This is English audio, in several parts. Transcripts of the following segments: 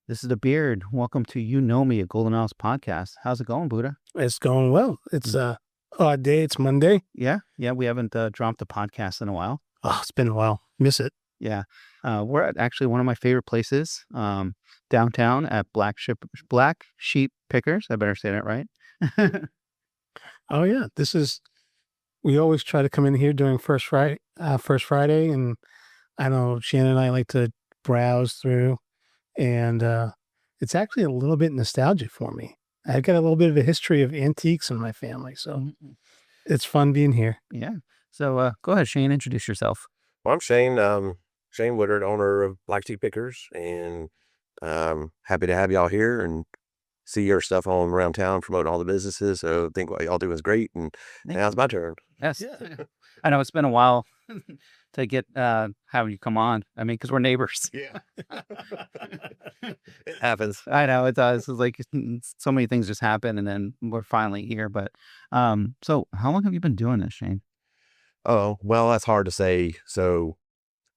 This is the Beard. Welcome to You Know Me, a Golden House podcast. How's it going, Buddha? It's going well. It's a odd day. It's Monday. Yeah, we haven't dropped a podcast in a while. Oh, it's been a while. Miss it. Yeah, we're at actually one of my favorite places, downtown at Black Sheep Pickers. I better say that right. Oh yeah, we always try to come in here during first Friday, and I know Shannon and I like to browse through, and it's actually a little bit nostalgic for me. I've got a little bit of a history of antiques in my family, so it's fun being here. Yeah. So go ahead, Shane. Introduce yourself. Well, I'm Shayne Woodard, owner of Black Sheep Pickers, and happy to have y'all here and see your stuff all around town, promoting all the businesses. So I think what y'all do is great, and now it's my turn. Yes. Yeah. I know it's been a while to get having you come on. I mean, because we're neighbors. Yeah. It happens. I know it does. It's like so many things just happen, and then we're finally here. But so how long have you been doing this, Shane? Oh, well, that's hard to say. So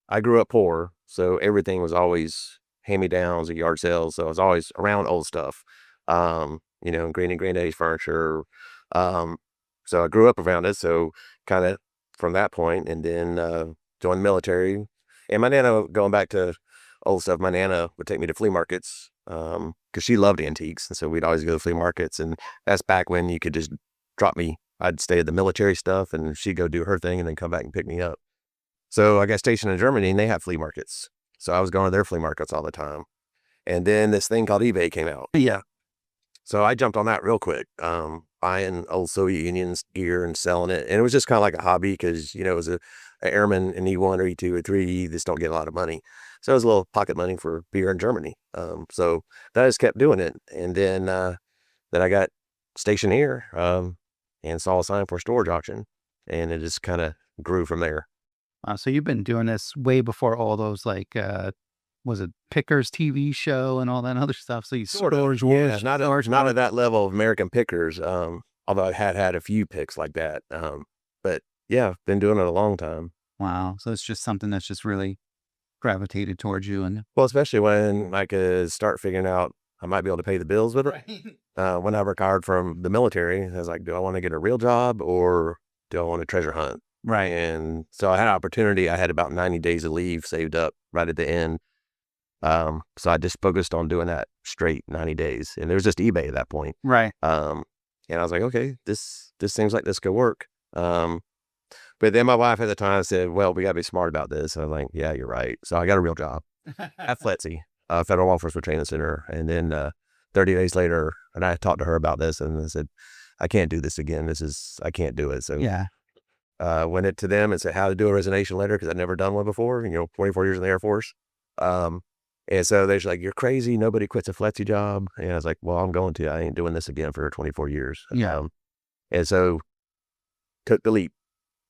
I grew up poor, so everything was always hand-me-downs and yard sales. So I was always around old stuff, granny and granddaddy's furniture. So I grew up around it. So kind of from that point, and then joined the military. And my nana, going back to old stuff, my nana would take me to flea markets because she loved antiques. And so we'd always go to flea markets. And that's back when you could just drop me. I'd stay at the military stuff, and she'd go do her thing and then come back and pick me up. So I got stationed in Germany, and they have flea markets. So I was going to their flea markets all the time. And then this thing called eBay came out. Yeah. So I jumped on that real quick, buying old Soviet Union gear and selling it. And it was just kind of like a hobby because, it was a airman in E1 or E2 or 3. You just don't get a lot of money. So it was a little pocket money for beer in Germany. So I just kept doing it. And then I got stationed here and saw a sign for a storage auction. And it just kind of grew from there. So you've been doing this way before all those was it Pickers TV show and all that other stuff? So you Storage Yeah, Wars. not at that level of American Pickers, although I had a few picks like that. But yeah, been doing it a long time. Wow. So it's just something that's just really gravitated towards you. And Well, especially when I could start figuring out I might be able to pay the bills with it. When I retired from the military, I was like, do I want to get a real job or do I want to treasure hunt? right. And so I had an opportunity. I had about 90 days of leave saved up right at the end. So I just focused on doing that straight 90 days. And there was just eBay at that point. Right. And I was like, okay, this seems like this could work. But then my wife at the time said, well, we got to be smart about this. And I'm like, yeah, you're right. So I got a real job at FLETC, Federal Law Enforcement Training Center. And then 30 days later, and I talked to her about this and I said, I can't do this again. I can't do it. So Yeah. went it to them and said how to do a resignation letter because I'd never done one before, 24 years in the Air Force. And so they're just like, you're crazy. Nobody quits a FLETC job. And I was like, well, I'm going to. I ain't doing this again for 24 years. Yeah. And so took the leap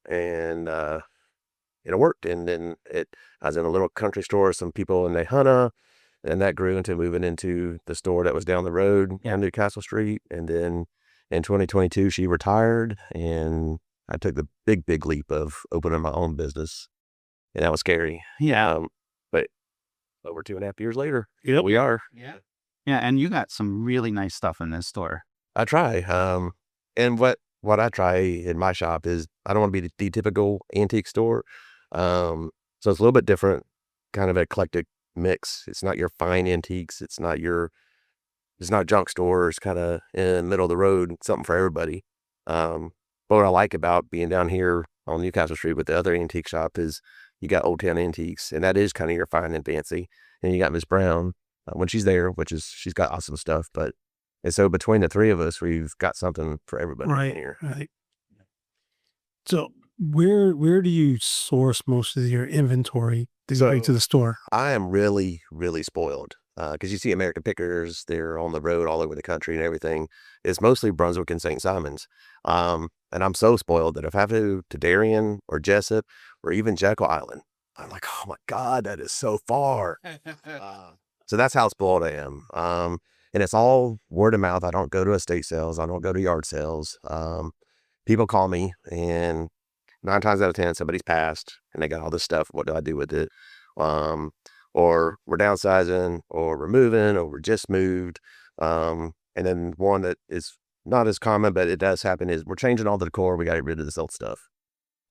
and it worked. And then I was in a little country store with some people in Nahana, and that grew into moving into the store that was down the road on Newcastle Street. And then in 2022, she retired and I took the big leap of opening my own business, and that was scary. Yeah. But over 2.5 years later, Yep. we are. Yeah. And you got some really nice stuff in this store. I try. And what I try in my shop is I don't want to be the typical antique store. So it's a little bit different, kind of eclectic mix. It's not your fine antiques. It's not junk store. It's kind of in the middle of the road, something for everybody. But what I like about being down here on Newcastle Street with the other antique shop is you got Old Town Antiques, and that is kind of your fine and fancy. And you got Miss Brown when she's there, she's got awesome stuff. And so between the three of us, we've got something for everybody in here. Right. So where do you source most of your inventory to bring to the store? I am really, really spoiled because you see American Pickers, they're on the road all over the country and everything. It's mostly Brunswick and St. Simons. And I'm so spoiled that if I have to Darien or Jessup or even Jekyll Island, I'm like, oh my God, that is so far. So that's how spoiled I am. And it's all word of mouth. I don't go to estate sales. I don't go to yard sales. People call me, and 9 times out of 10, somebody's passed and they got all this stuff. What do I do with it? or we're downsizing, or we're moving, or we're just moved. And then one that is not as common, but it does happen, is we're changing all the decor. We got to get rid of this old stuff.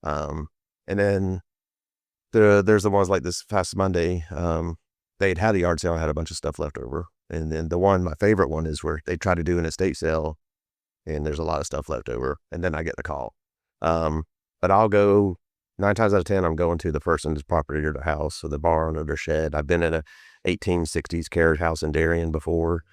And then there's the ones like this past Monday. They'd had a yard sale and had a bunch of stuff left over. And then my favorite one is where they try to do an estate sale and there's a lot of stuff left over. And then I get the call. But I'll go 9 times out of 10, I'm going to the person's property or the house or the barn or their shed. I've been in a 1860s carriage house in Darien before.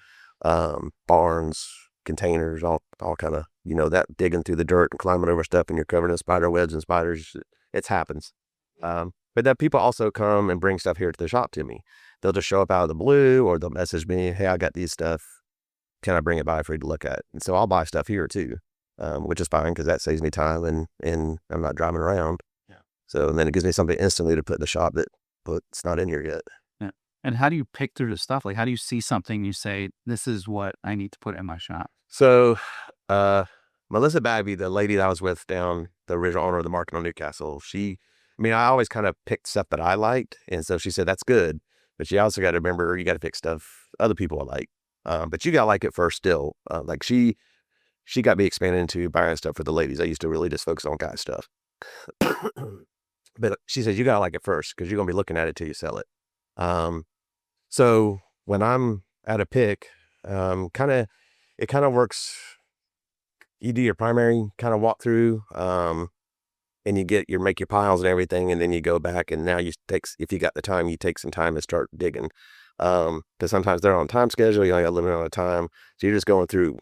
Barns, containers, all kind of, that digging through the dirt and climbing over stuff and you're covered in spider webs and spiders. It happens. But then people also come and bring stuff here to the shop to me. They'll just show up out of the blue, or they'll message me, hey, I got these stuff. Can I bring it by for you to look at? And so I'll buy stuff here too, which is fine because that saves me time and I'm not driving around. Yeah. So then it gives me something instantly to put in the shop but it's not in here yet. Yeah. And how do you pick through the stuff? Like, how do you see something you say, this is what I need to put in my shop? So Melissa Bagby, the lady that I was with down, the original owner of the market on Newcastle, I always kind of picked stuff that I liked. And so she said, that's good. But you also got to remember, you got to pick stuff other people like. But you got to like it first still. Like she got me expanded into buying stuff for the ladies. I used to really just focus on guy stuff. But she says, you got to like it first because you're going to be looking at it till you sell it. So when I'm at a pick, it kind of works. You do your primary kind of walk through, and you make your piles and everything, and then you go back and now if you got the time, you take some time and start digging. Because sometimes they're on time schedule, you only got a limited amount of time. So you're just going through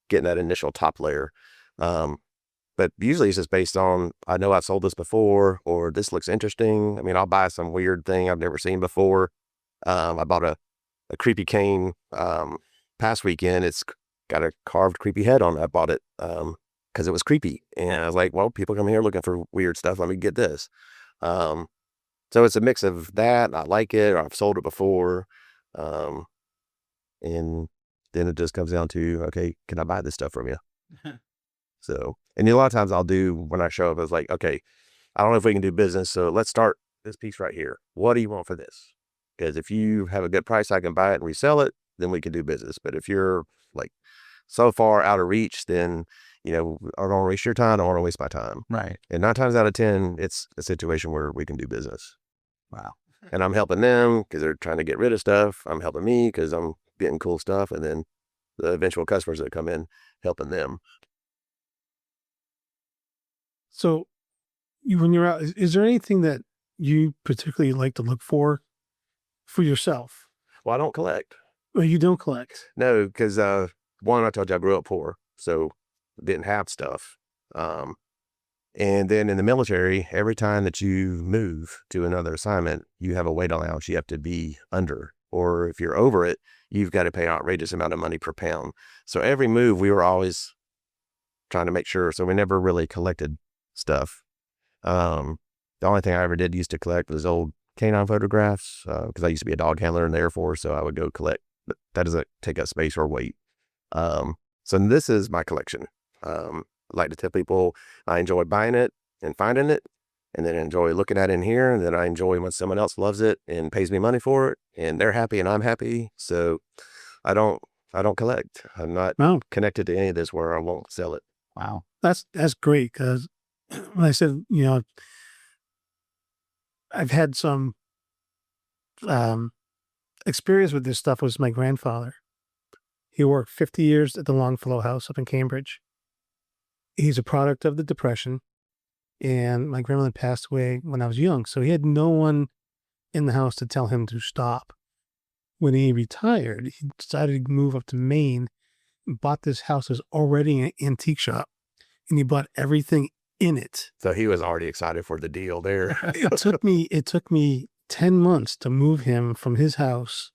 getting that initial top layer. But usually it's just based on, I know I've sold this before, or this looks interesting. I'll buy some weird thing I've never seen before. I bought a creepy cane, past weekend. It's got a carved creepy head on it. I bought it, because it was creepy. And I was like, well, people come here looking for weird stuff. Let me get this. So it's a mix of that. I like it, or I've sold it before. And then it just comes down to, okay, can I buy this stuff from you? So, and a lot of times I'll do, when I show up, it's like, okay, I don't know if we can do business. So let's start this piece right here. What do you want for this? Because if you have a good price, I can buy it and resell it, then we can do business. But if you're like so far out of reach, then, I don't want to waste your time. I don't want to waste my time. Right. And 9 times out of 10, it's a situation where we can do business. Wow. And I'm helping them because they're trying to get rid of stuff. I'm helping me because I'm getting cool stuff. And then the eventual customers that come in, helping them. So when you're out, is there anything that you particularly like to look for yourself? Well, I don't collect. Well, you don't collect. No, because one, I told you I grew up poor, so didn't have stuff. And then in the military, every time that you move to another assignment, you have a weight allowance you have to be under. Or if you're over it, you've got to pay an outrageous amount of money per pound. So every move, we were always trying to make sure. So we never really collected stuff. The only thing I ever did used to collect was old canine photographs, because I used to be a dog handler in the Air Force, so I would go collect. But that doesn't take up space or weight. So this is my collection. I like to tell people I enjoy buying it and finding it, and then enjoy looking at it in here, and then I enjoy when someone else loves it and pays me money for it, and they're happy and I'm happy. So I don't collect. I'm not connected to any of this where I won't sell it. Wow. That's great, because when I said, I've had some experience with this stuff was my grandfather. He worked 50 years at the Longfellow House up in Cambridge. He's a product of the Depression, and my grandmother passed away when I was young, so he had no one in the house to tell him to stop. When he retired, he decided to move up to Maine and bought this house that was already an antique shop, and he bought everything in it. So he was already excited for the deal there. It took me 10 months to move him from his house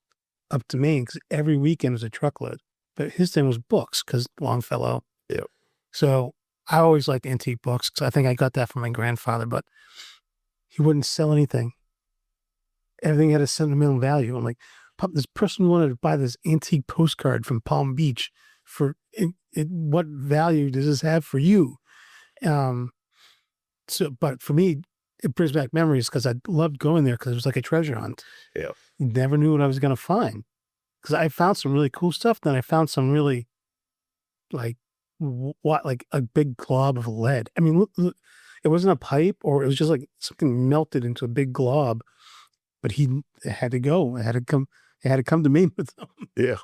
up to Maine, because every weekend was a truckload. But his thing was books, because Longfellow. Yep. So I always liked antique books, because I think I got that from my grandfather, but he wouldn't sell anything. Everything had a sentimental value. I'm like, Pop, this person wanted to buy this antique postcard from Palm Beach. What value does this have for you? But for me, it brings back memories, because I loved going there, because it was like a treasure hunt. Yeah. You never knew what I was going to find. Because I found some really cool stuff. Then I found some really like like a big glob of lead. I mean, look, it wasn't a pipe, or it was just like something melted into a big glob. But it had to go. It had to come. It had to come to me with them. Yeah.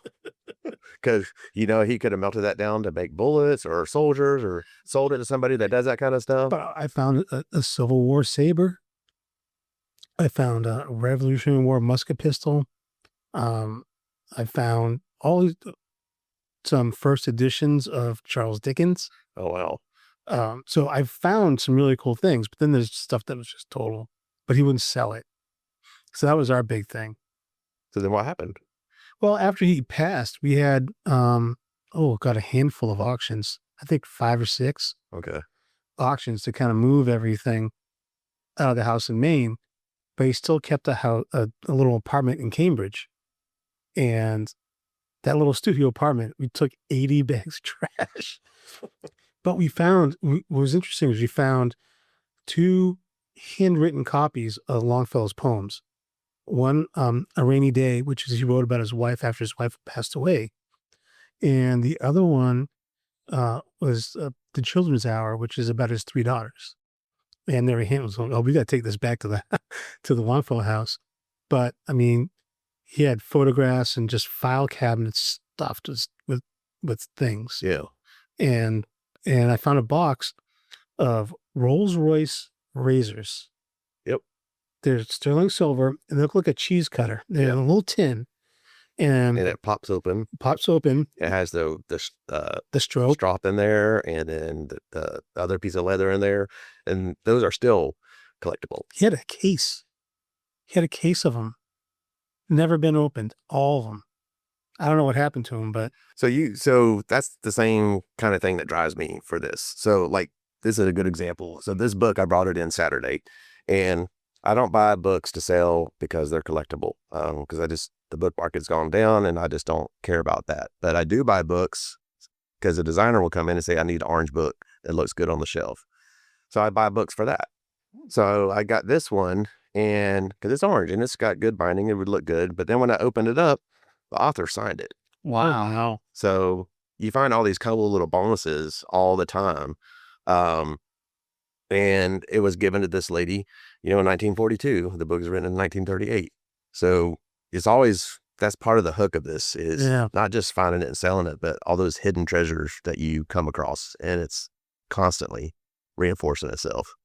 Because, he could have melted that down to make bullets or soldiers or sold it to somebody that does that kind of stuff. But I found a Civil War saber. I found a Revolutionary War musket pistol. I found some first editions of Charles Dickens. Oh, wow. So I found some really cool things, but then there's stuff that was just total, but he wouldn't sell it. So that was our big thing. So then what happened? Well, after he passed, we had, a handful of auctions. I think 5 or 6 Okay. auctions to kind of move everything out of the house in Maine, but he still kept a little apartment in Cambridge. And that little studio apartment, we took 80 bags of trash. But what was interesting was we found 2 handwritten copies of Longfellow's poems. One, A Rainy Day, which is he wrote about his wife after his wife passed away. And the other one was The Children's Hour, which is about his 3 daughters. And their hint was, oh, we got to take this back to the to the Longfellow house. But I mean, he had photographs and just file cabinets stuffed with things. Yeah. And I found a box of Rolls-Royce razors. Yep. They're sterling silver, and they look like a cheese cutter. They're in a little tin, and it pops open. It has the stroke strop in there, and then the other piece of leather in there, and those are still collectible. He had a case. Of them. Never been opened. All of them. I don't know what happened to him, but so that's the same kind of thing that drives me for this. So like, this is a good example. So this book, I brought it in Saturday, and I don't buy books to sell because they're collectible. Because the book market's gone down, and I just don't care about that. But I do buy books because a designer will come in and say, I need an orange book that looks good on the shelf. So I buy books for that. So I got this one, and because it's orange and it's got good binding, it would look good. But then when I opened it up, the author signed it. Wow. So you find all these cool little bonuses all the time. And it was given to this lady, in 1942. The book was written in 1938. So it's always, that's part of the hook of this is not just finding it and selling it, but all those hidden treasures that you come across, and it's constantly reinforcing itself.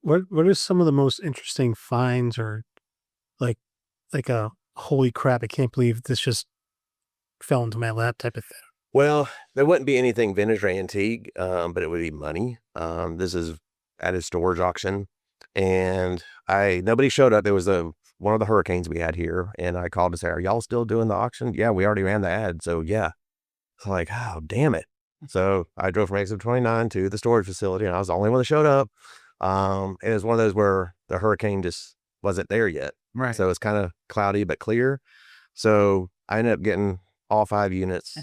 What are some of the most interesting finds, or like a holy crap, I can't believe this just fell into my lap type of thing? Well, there wouldn't be anything vintage or antique, but it would be money. This is at a storage auction, and nobody showed up. There was one of the hurricanes we had here, and I called to say, are y'all still doing the auction? Yeah, we already ran the ad. So yeah. It's like, oh, damn it. So I drove from exit 29 to the storage facility, and I was the only one that showed up. And it was one of those where the hurricane just wasn't there yet. Right. So it's kind of cloudy but clear. So I ended up getting all 5 units.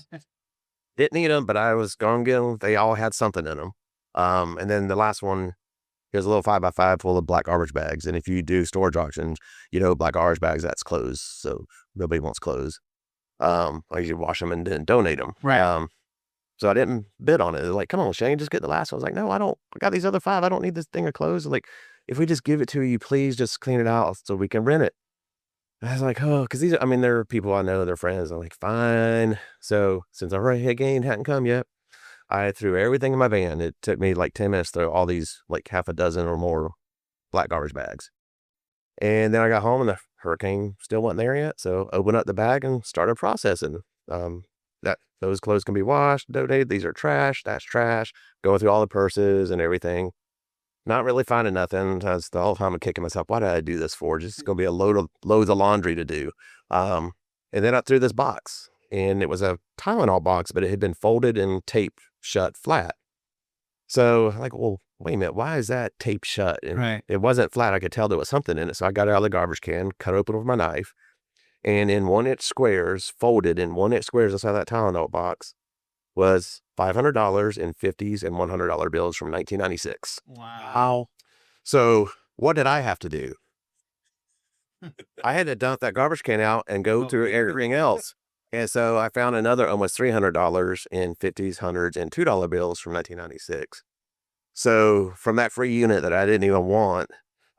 Didn't need them, but I was going to get them. They all had something in them. And then the last one, here's a little 5x5 full of black garbage bags. And if you do storage auctions, black garbage bags, that's clothes. So nobody wants clothes. I usually wash them and then donate them. Right. So I didn't bid on it. They're like, come on, Shayne, just get the last one. I was like, no, I got these other 5. I don't need this thing of clothes. Like, if we just give it to you, please just clean it out so we can rent it. And I was like, oh, because there are people I know, they're friends. I'm like, fine. So since the hurricane hadn't come yet, I threw everything in my van. It took me like 10 minutes to throw all these, like half a dozen or more black garbage bags. And then I got home and the hurricane still wasn't there yet. So opened up the bag and started processing. Those clothes can be washed, donated. These are trash. That's trash. Going through all the purses and everything. Not really finding nothing. That's the whole time I'm kicking myself. Why did I do this for? Just going to be loads of laundry to do. And then I threw this box, and it was a Tylenol box, but it had been folded and taped shut flat. So I'm like, well, wait a minute. Why is that taped shut? And Right. It wasn't flat. I could tell there was something in it. So I got it out of the garbage can, cut it open with my knife, and in 1-inch squares, folded in 1-inch squares inside that Tylenol box, was $500 in 50s and $100 bills from 1996. Wow. So what did I have to do? I had to dump that garbage can out and go through everything else. And so I found another almost $300 in 50s, hundreds, and $2 bills from 1996. So from that free unit that I didn't even want,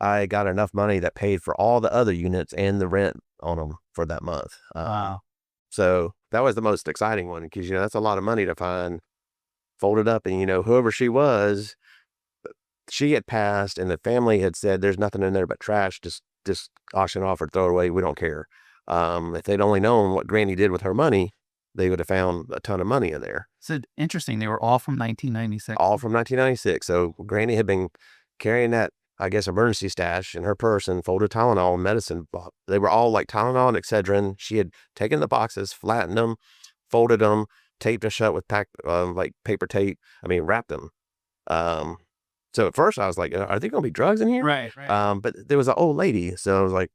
I got enough money that paid for all the other units and the rent on them for that month. Wow. So that was the most exciting one because, that's a lot of money to find folded up. And, whoever she was, she had passed and the family had said, there's nothing in there but trash. Just auction off or throw it away. We don't care. If they'd only known what Granny did with her money, they would have found a ton of money in there. So interesting. They were all from 1996. All from 1996. So Granny had been carrying that, I guess, emergency stash in her purse and folded Tylenol and medicine. They were all like Tylenol and Excedrin. She had taken the boxes, flattened them, folded them, taped them shut with like paper tape. Wrapped them. So at first I was like, are they going to be drugs in here? Right. But there was an old lady. So I was like,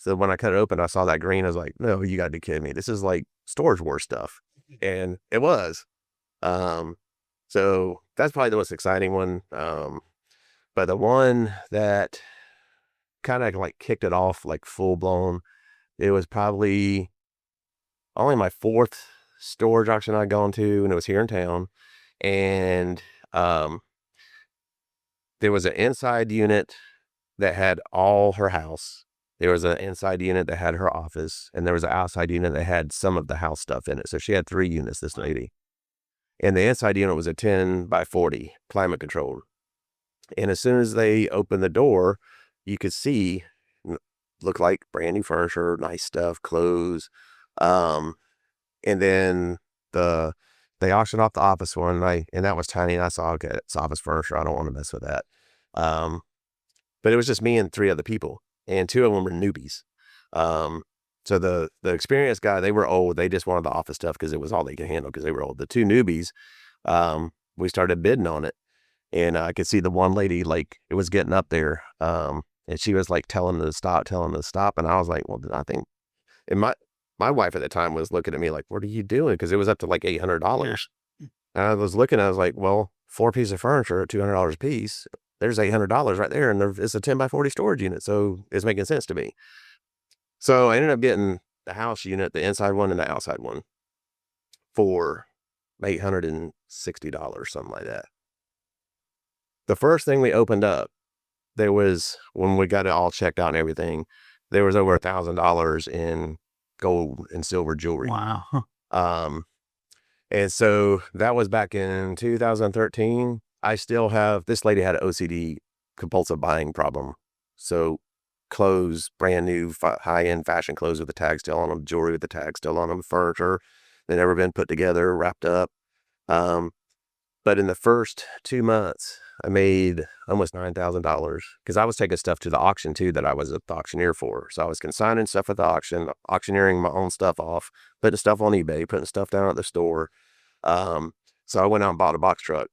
so when I cut it open, I saw that green. I was like, no, you got to be kidding me. This is like Storage Wars stuff. And it was. So that's probably the most exciting one. But the one that kind of like kicked it off like full blown, it was probably only my fourth storage auction I'd gone to, and it was here in town. And there was an inside unit that had all her house. There was an inside unit that had her office, and there was an outside unit that had some of the house stuff in it. So she had 3 units, this lady. And the inside unit was a 10 by 40, climate controlled. And as soon as they opened the door, you could see, looked like brand new furniture, nice stuff, clothes. And then they auctioned off the office one, and that was tiny. And I saw, okay, it's office furniture. I don't want to mess with that. But it was just me and 3 other people, and 2 of them were newbies. So the experienced guy, they were old. They just wanted the office stuff because it was all they could handle because they were old. The 2 newbies, we started bidding on it. And I could see the one lady, like, it was getting up there. And she was like telling them to stop. And I was like, well, I think, and my wife at the time was looking at me like, what are you doing? Because it was up to like $800. And I was looking, I was like, well, 4 pieces of furniture at $200 a piece. There's $800 right there. And it's a 10 by 40 storage unit. So it's making sense to me. So I ended up getting the house unit, the inside one and the outside one, for $860, something like that. The first thing we opened up, there was, when we got it all checked out and everything, there was over $1,000 in gold and silver jewelry. Wow. And so that was back in 2013. I still have, this lady had an OCD, compulsive buying problem. So clothes, brand new, high-end fashion clothes with the tag still on them, jewelry with the tag still on them, furniture that never been put together, wrapped up. But in the first 2 months, I made almost $9,000 because I was taking stuff to the auction too that I was the auctioneer for. So I was consigning stuff at the auction, auctioneering my own stuff off, putting stuff on eBay, putting stuff down at the store. So I went out and bought a box truck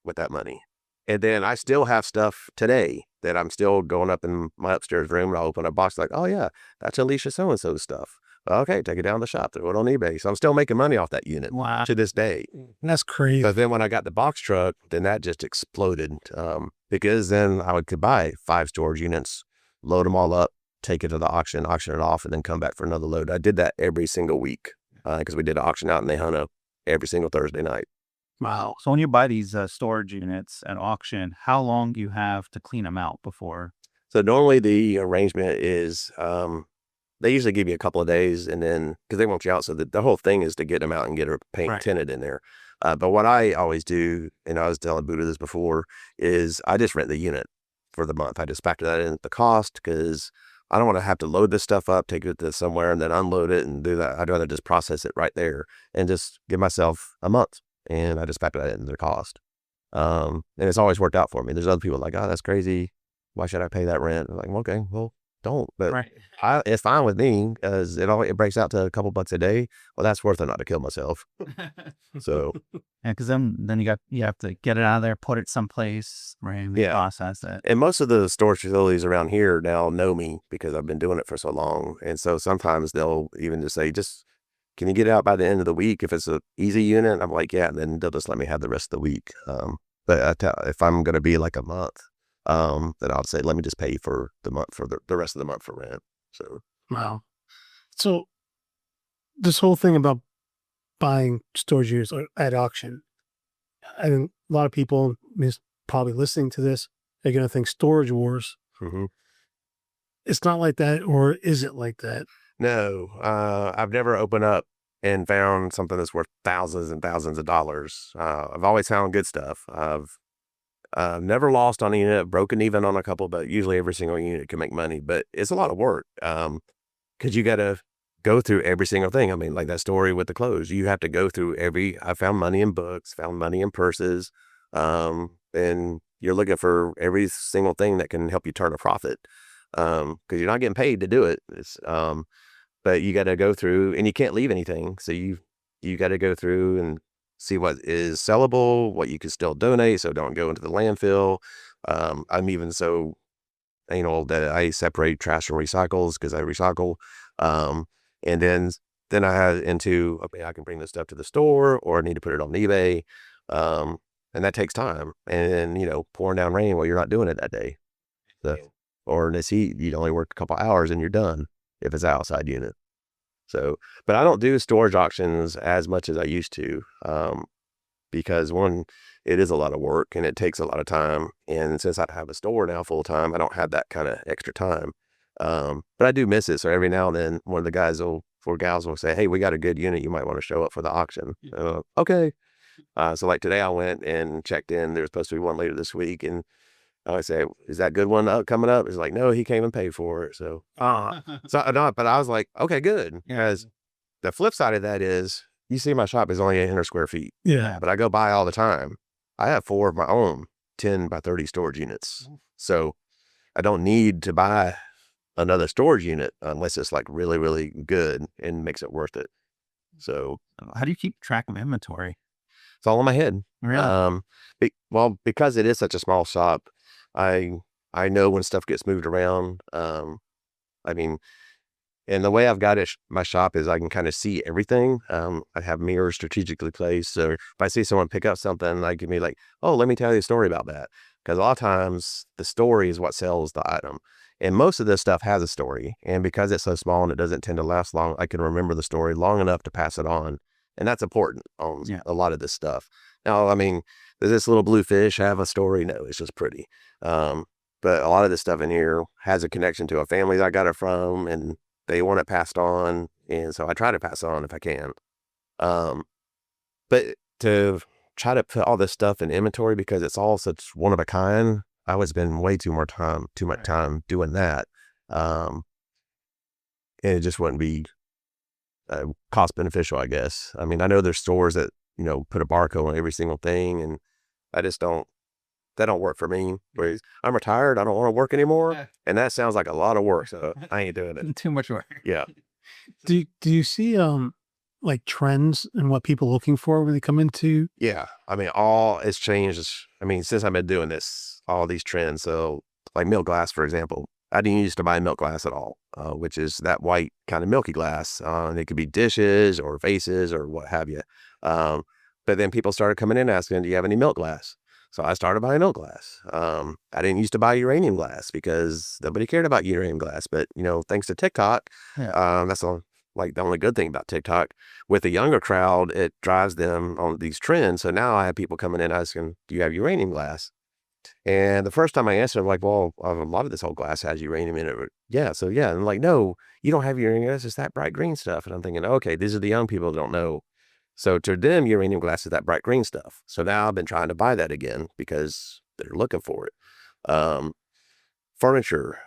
with that money. And then I still have stuff today that I'm still going up in my upstairs room, and I'll open a box like, oh yeah, that's Alicia so-and-so's stuff. Okay, take it down the shop, throw it on eBay. So I'm still making money off that unit to this day. That's crazy. But then when I got the box truck, then that just exploded because then I could buy 5 storage units, load them all up, take it to the auction it off, and then come back for another load. I did that every single week because we did an auction out in Nehana every single Thursday night. Wow. So when you buy these storage units at auction, how long do you have to clean them out before? So normally the arrangement is they usually give you a couple of days, and then because they want you out, so the whole thing is to get them out and get her paint tinted in there. But what I always do, and I was telling Buddha this before, is I just rent the unit for the month. I just factor that in the cost because I don't want to have to load this stuff up, take it to somewhere, and then unload it and do that. I'd rather just process it right there and just give myself a month, and I just factor that into the cost. And it's always worked out for me. There's other people like, oh, that's crazy. Why should I pay that rent? I'm like, okay, well, don't. But it's fine with me because it breaks out to a couple bucks a day. Well, that's worth it not to kill myself. So yeah, because then you have to get it out of there, put it someplace, right? Process it. And most of the storage facilities around here now know me because I've been doing it for so long. And so sometimes they'll even just say, can you get it out by the end of the week? If it's an easy unit, I'm like, yeah, and then they'll just let me have the rest of the week. But if I'm going to be like a month, then I'll say, let me just pay for the month for the rest of the month for rent. So Wow. So this whole thing about buying storage units at auction, I think a lot of people probably listening to this, they're going to think storage wars. mhm. It's not like that, or is it like that? No, I've never opened up and found something that's worth thousands and thousands of dollars. I've always found good stuff. I've never lost on a unit, broken even on a couple, but usually every single unit can make money. But it's a lot of work because you got to go through every single thing. I mean, like that story with the clothes, you have to go through I found money in books, found money in purses, and you're looking for every single thing that can help you turn a profit because you're not getting paid to do it. But you got to go through, and you can't leave anything. So you got to go through and see what is sellable, what you can still donate, so don't go into the landfill. I'm even so anal that I separate trash from recycles because I recycle. And then I had into, okay, I can bring this stuff to the store, or I need to put it on eBay. And that takes time. And pouring down rain while you're not doing it that day. So, or in this heat, you'd only work a couple hours and you're done if it's an outside unit. So, but I don't do storage auctions as much as I used to, because one, it is a lot of work and it takes a lot of time. And since I have a store now full time, I don't have that kind of extra time. But I do miss it. So every now and then, one of the guys or gals will say, "Hey, we got a good unit. You might want to show up for the auction." Okay. So like today, I went and checked in. There's supposed to be one later this week, and I say, "Is that good one coming up?" It's like, "No, he came and paid for it." So, but I was like, "Okay, good." Because the flip side of that is, you see, my shop is only 800 square feet. Yeah. But I go by all the time. I have 4 of my own 10 by 30 storage units. So I don't need to buy another storage unit unless it's like really, really good and makes it worth it. So How do you keep track of inventory? it's all in my head. Really? Because it is such a small shop, I know when stuff gets moved around. I mean, and the way I've got my shop is I can kind of see everything. I have mirrors strategically placed. So if I see someone pick up something, I can be like, "Oh, let me tell you a story about that." Because a lot of times the story is what sells the item. And most of this stuff has a story. And because it's so small and it doesn't tend to last long, I can remember the story long enough to pass it on. And that's important on a lot of this stuff. Now, I mean, does this little blue fish have a story? No, it's just pretty. But a lot of this stuff in here has a connection to a family I got it from, and they want it passed on, and so I try to pass it on if I can. But to try to put all this stuff in inventory because it's all such one of a kind, I would spend way too much time doing that. And it just wouldn't be cost beneficial, I guess. I mean, I know there's stores that put a barcode on every single thing, and I just don't. That don't work for me. Whereas I'm retired, I don't want to work anymore, and that sounds like a lot of work, so I ain't doing it. Too much work. Yeah. Do you see like trends and what people are looking for when they come into? Yeah. I mean, all it's changed. I mean, since I've been doing this, all these trends. So like milk glass, for example, I didn't used to buy milk glass at all, which is that white kind of milky glass. And it could be dishes or vases or what have you. But then people started coming in asking, "Do you have any milk glass?" So I started buying milk glass. I didn't used to buy uranium glass because nobody cared about uranium glass. But, thanks to TikTok, that's the only good thing about TikTok. With the younger crowd, it drives them on these trends. So now I have people coming in asking, "Do you have uranium glass?" And the first time I answered, I'm like, "Well, a lot of this whole glass has uranium in it." Yeah. So yeah. And I'm like, "No, you don't have uranium glass. It's that bright green stuff." And I'm thinking, okay, these are the young people that don't know. So to them, uranium glass is that bright green stuff. So now I've been trying to buy that again because they're looking for it. Furniture.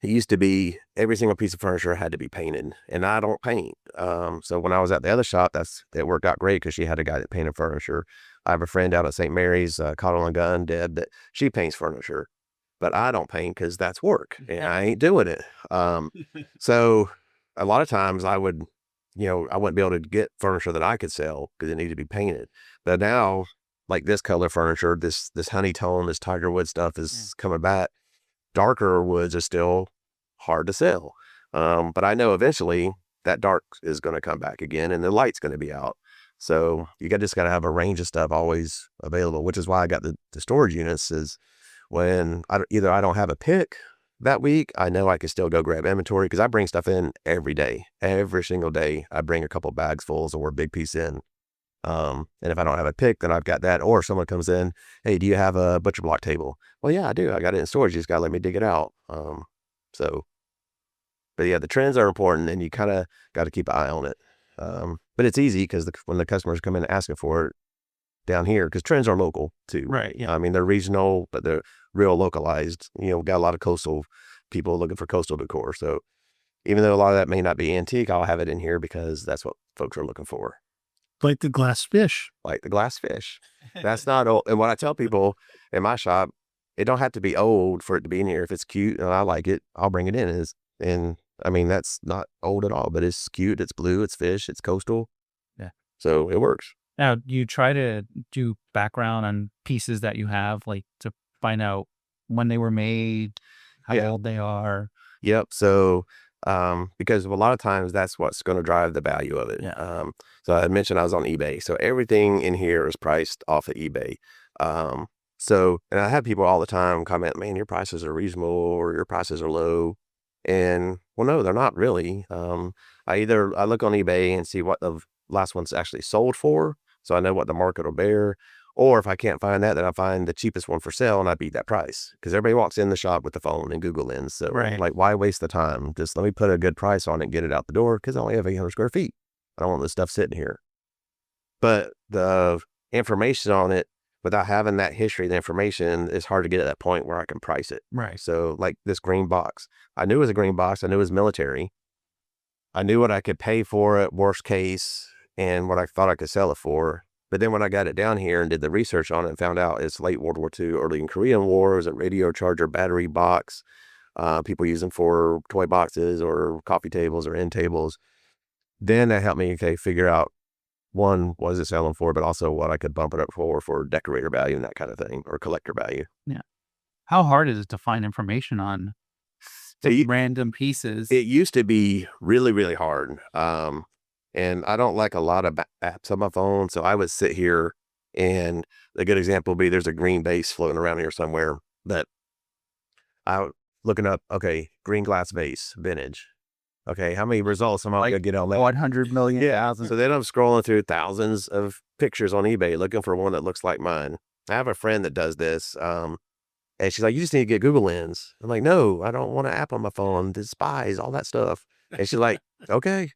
It used to be every single piece of furniture had to be painted, and I don't paint. So when I was at the other shop, it worked out great because she had a guy that painted furniture. I have a friend out at St. Mary's, Caught on a Gun, Deb, that she paints furniture, but I don't paint because that's work and I ain't doing it. So a lot of times I wouldn't be able to get furniture that I could sell because it needed to be painted. But now, like this color furniture, this honey tone, this tiger wood stuff is coming back. Darker woods are still hard to sell. But I know eventually that dark is going to come back again and the light's going to be out. So you just got to have a range of stuff always available, which is why I got the storage units is when either I don't have a pick that week, I know I can still go grab inventory because I bring stuff in every day. Every single day, I bring a couple bags fulls or a big piece in. And if I don't have a pick, then I've got that. Or someone comes in, hey, do you have a butcher block table? Well, yeah, I do. I got it in storage. You just got to let me dig it out. So, but yeah, the trends are important and you kind of got to keep an eye on it. But it's easy because when the customers come in asking for it down here, because trends are local too. Right. Yeah. I mean, they're regional, but they're real localized. You know, we got a lot of coastal people looking for coastal decor. So even though a lot of that may not be antique, I'll have it in here because that's what folks are looking for. Like the glass fish. Like the glass fish. That's not old. And what I tell people in my shop, it don't have to be old for it to be in here. If it's cute and I like it, I'll bring it in. And I mean, that's not old at all, but it's cute. It's blue. It's fish. It's coastal. Yeah. So it works. Now, you try to do background on pieces that you have, like to find out when they were made, how old they are. Yep. So, because a lot of times that's what's going to drive the value of it. Yeah. So I mentioned I was on eBay. So everything in here is priced off of eBay. So, and I have people all the time comment, man, your prices are reasonable or your prices are low. And well, no, they're not really. I look on eBay and see what the last one's actually sold for. So I know what the market will bear. Or if I can't find that, then I find the cheapest one for sale and I beat that price. Because everybody walks in the shop with the phone and Google Lens. So like, why waste the time? Just let me put a good price on it and get it out the door because I only have 800 square feet. I don't want this stuff sitting here. But the information on it, without having that history, the information, it's hard to get at that point where I can price it. Right. So like this green box, I knew it was a green box. I knew it was military. I knew what I could pay for it, worst case, and what I thought I could sell it for. But then when I got it down here and did the research on it and found out it's late World War II, early in Korean War, it was a radio charger battery box. People use them for toy boxes or coffee tables or end tables. Then that helped me figure out, one, what is it selling for, but also what I could bump it up for decorator value and that kind of thing, or collector value. Yeah. How hard is it to find information on random pieces? It used to be really, really hard. And I don't like a lot of apps on my phone. So I would sit here and a good example would be there's a green vase floating around here somewhere that I looking up, okay, green glass vase, vintage. Okay, how many results am I going to get on that? 100 million. Yeah. So then I'm scrolling through thousands of pictures on eBay looking for one that looks like mine. I have a friend that does this. And she's like, you just need to get Google Lens. I'm like, no, I don't want an app on my phone. Despise all that stuff. And she's like, okay.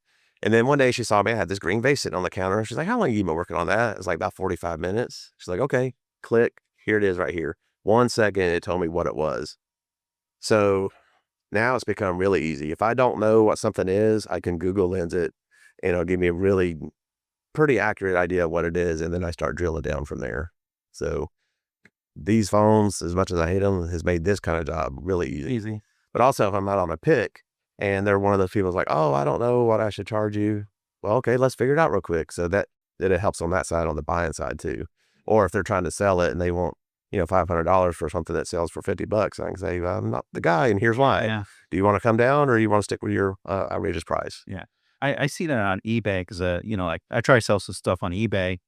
And then one day she saw me, I had this green vase sitting on the counter. She's like, how long have you been working on that? It's like about 45 minutes. She's like, okay, click. Here it is right here. 1 second, it told me what it was. So now it's become really easy. If I don't know what something is, I can Google Lens it and it'll give me a really pretty accurate idea of what it is. And then I start drilling down from there. So these phones, as much as I hate them, has made this kind of job really easy. But also if I'm not on a pick, and they're one of those people who's like, oh, I don't know what I should charge you. Well, okay, let's figure it out real quick. So that it helps on that side, on the buying side too. Or if they're trying to sell it and they want, $500 for something that sells for $50, I can say, well, I'm not the guy and here's why. Yeah. Do you want to come down or you want to stick with your outrageous price? Yeah. I see that on eBay because, like I try to sell some stuff on eBay,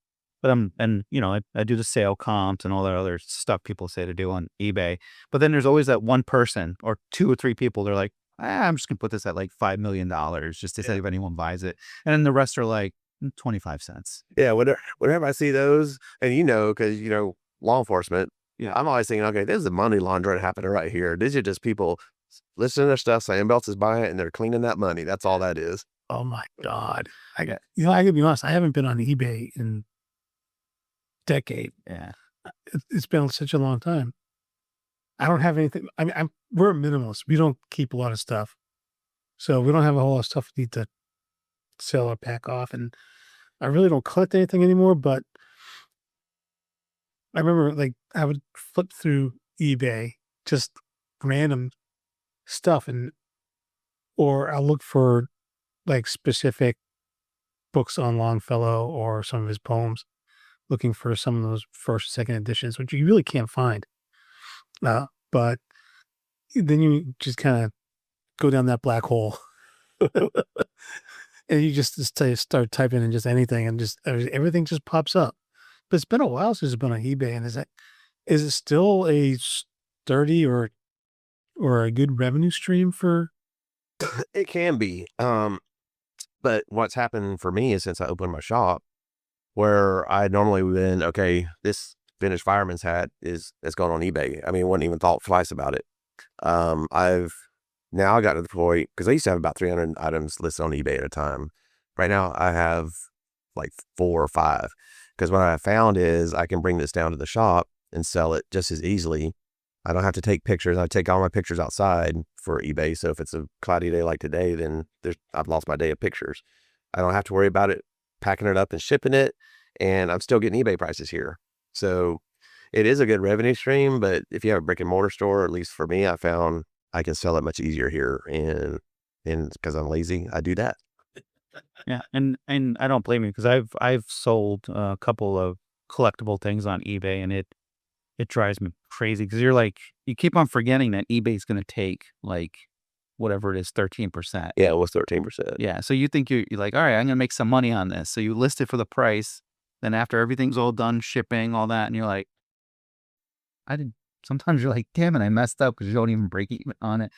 but I do the sale comps and all that other stuff people say to do on eBay. But then there's always that one person or 2 or 3 people. They're like, I'm just going to put this at like $5 million just to see if anyone buys it. And then the rest are like 25 cents. Yeah. Whenever I see those, and because, law enforcement, I'm always thinking, okay, there's a money laundering happening right here. These are just people listening to their stuff, saying else is buying it, and they're cleaning that money. That's all that is. Oh my God. I gotta be honest, I haven't been on eBay in a decade. Yeah. It's been such a long time. I don't have anything. I mean, we're minimalists. We don't keep a lot of stuff. So we don't have a whole lot of stuff we need to sell or pack off. And I really don't collect anything anymore, but I remember I would flip through eBay, just random stuff, or I'll look for specific books on Longfellow or some of his poems, looking for some of those first, second editions, which you really can't find. But then you just kind of go down that black hole and you just start typing in just anything and just everything just pops up. But it's been a while since it's been on eBay. And is it still a sturdy or a good revenue stream for? It can be. But what's happened for me is since I opened my shop, where I normally would been, okay, this vintage fireman's hat is going on eBay. I mean, wouldn't even thought twice about it. I've now got to the point, because I used to have about 300 items listed on eBay at a time. Right now I have like 4 or 5, because what I found is I can bring this down to the shop and sell it just as easily. I don't have to take pictures. I take all my pictures outside for eBay. So if it's a cloudy day like today, then I've lost my day of pictures. I don't have to worry about it, packing it up and shipping it. And I'm still getting eBay prices here. So it is a good revenue stream, but if you have a brick and mortar store, at least for me, I found I can sell it much easier here. And because I'm lazy, I do that. Yeah, and I don't blame you, because I've sold a couple of collectible things on eBay, and it drives me crazy, because you keep on forgetting that eBay's going to take like whatever it is, 13%. Yeah, it was 13%. Yeah, so you think you're like, all right, I'm going to make some money on this. So you list it for the price. Then after everything's all done, shipping, all that, and you're like, sometimes you're like, damn it, I messed up, because you don't even break even on it.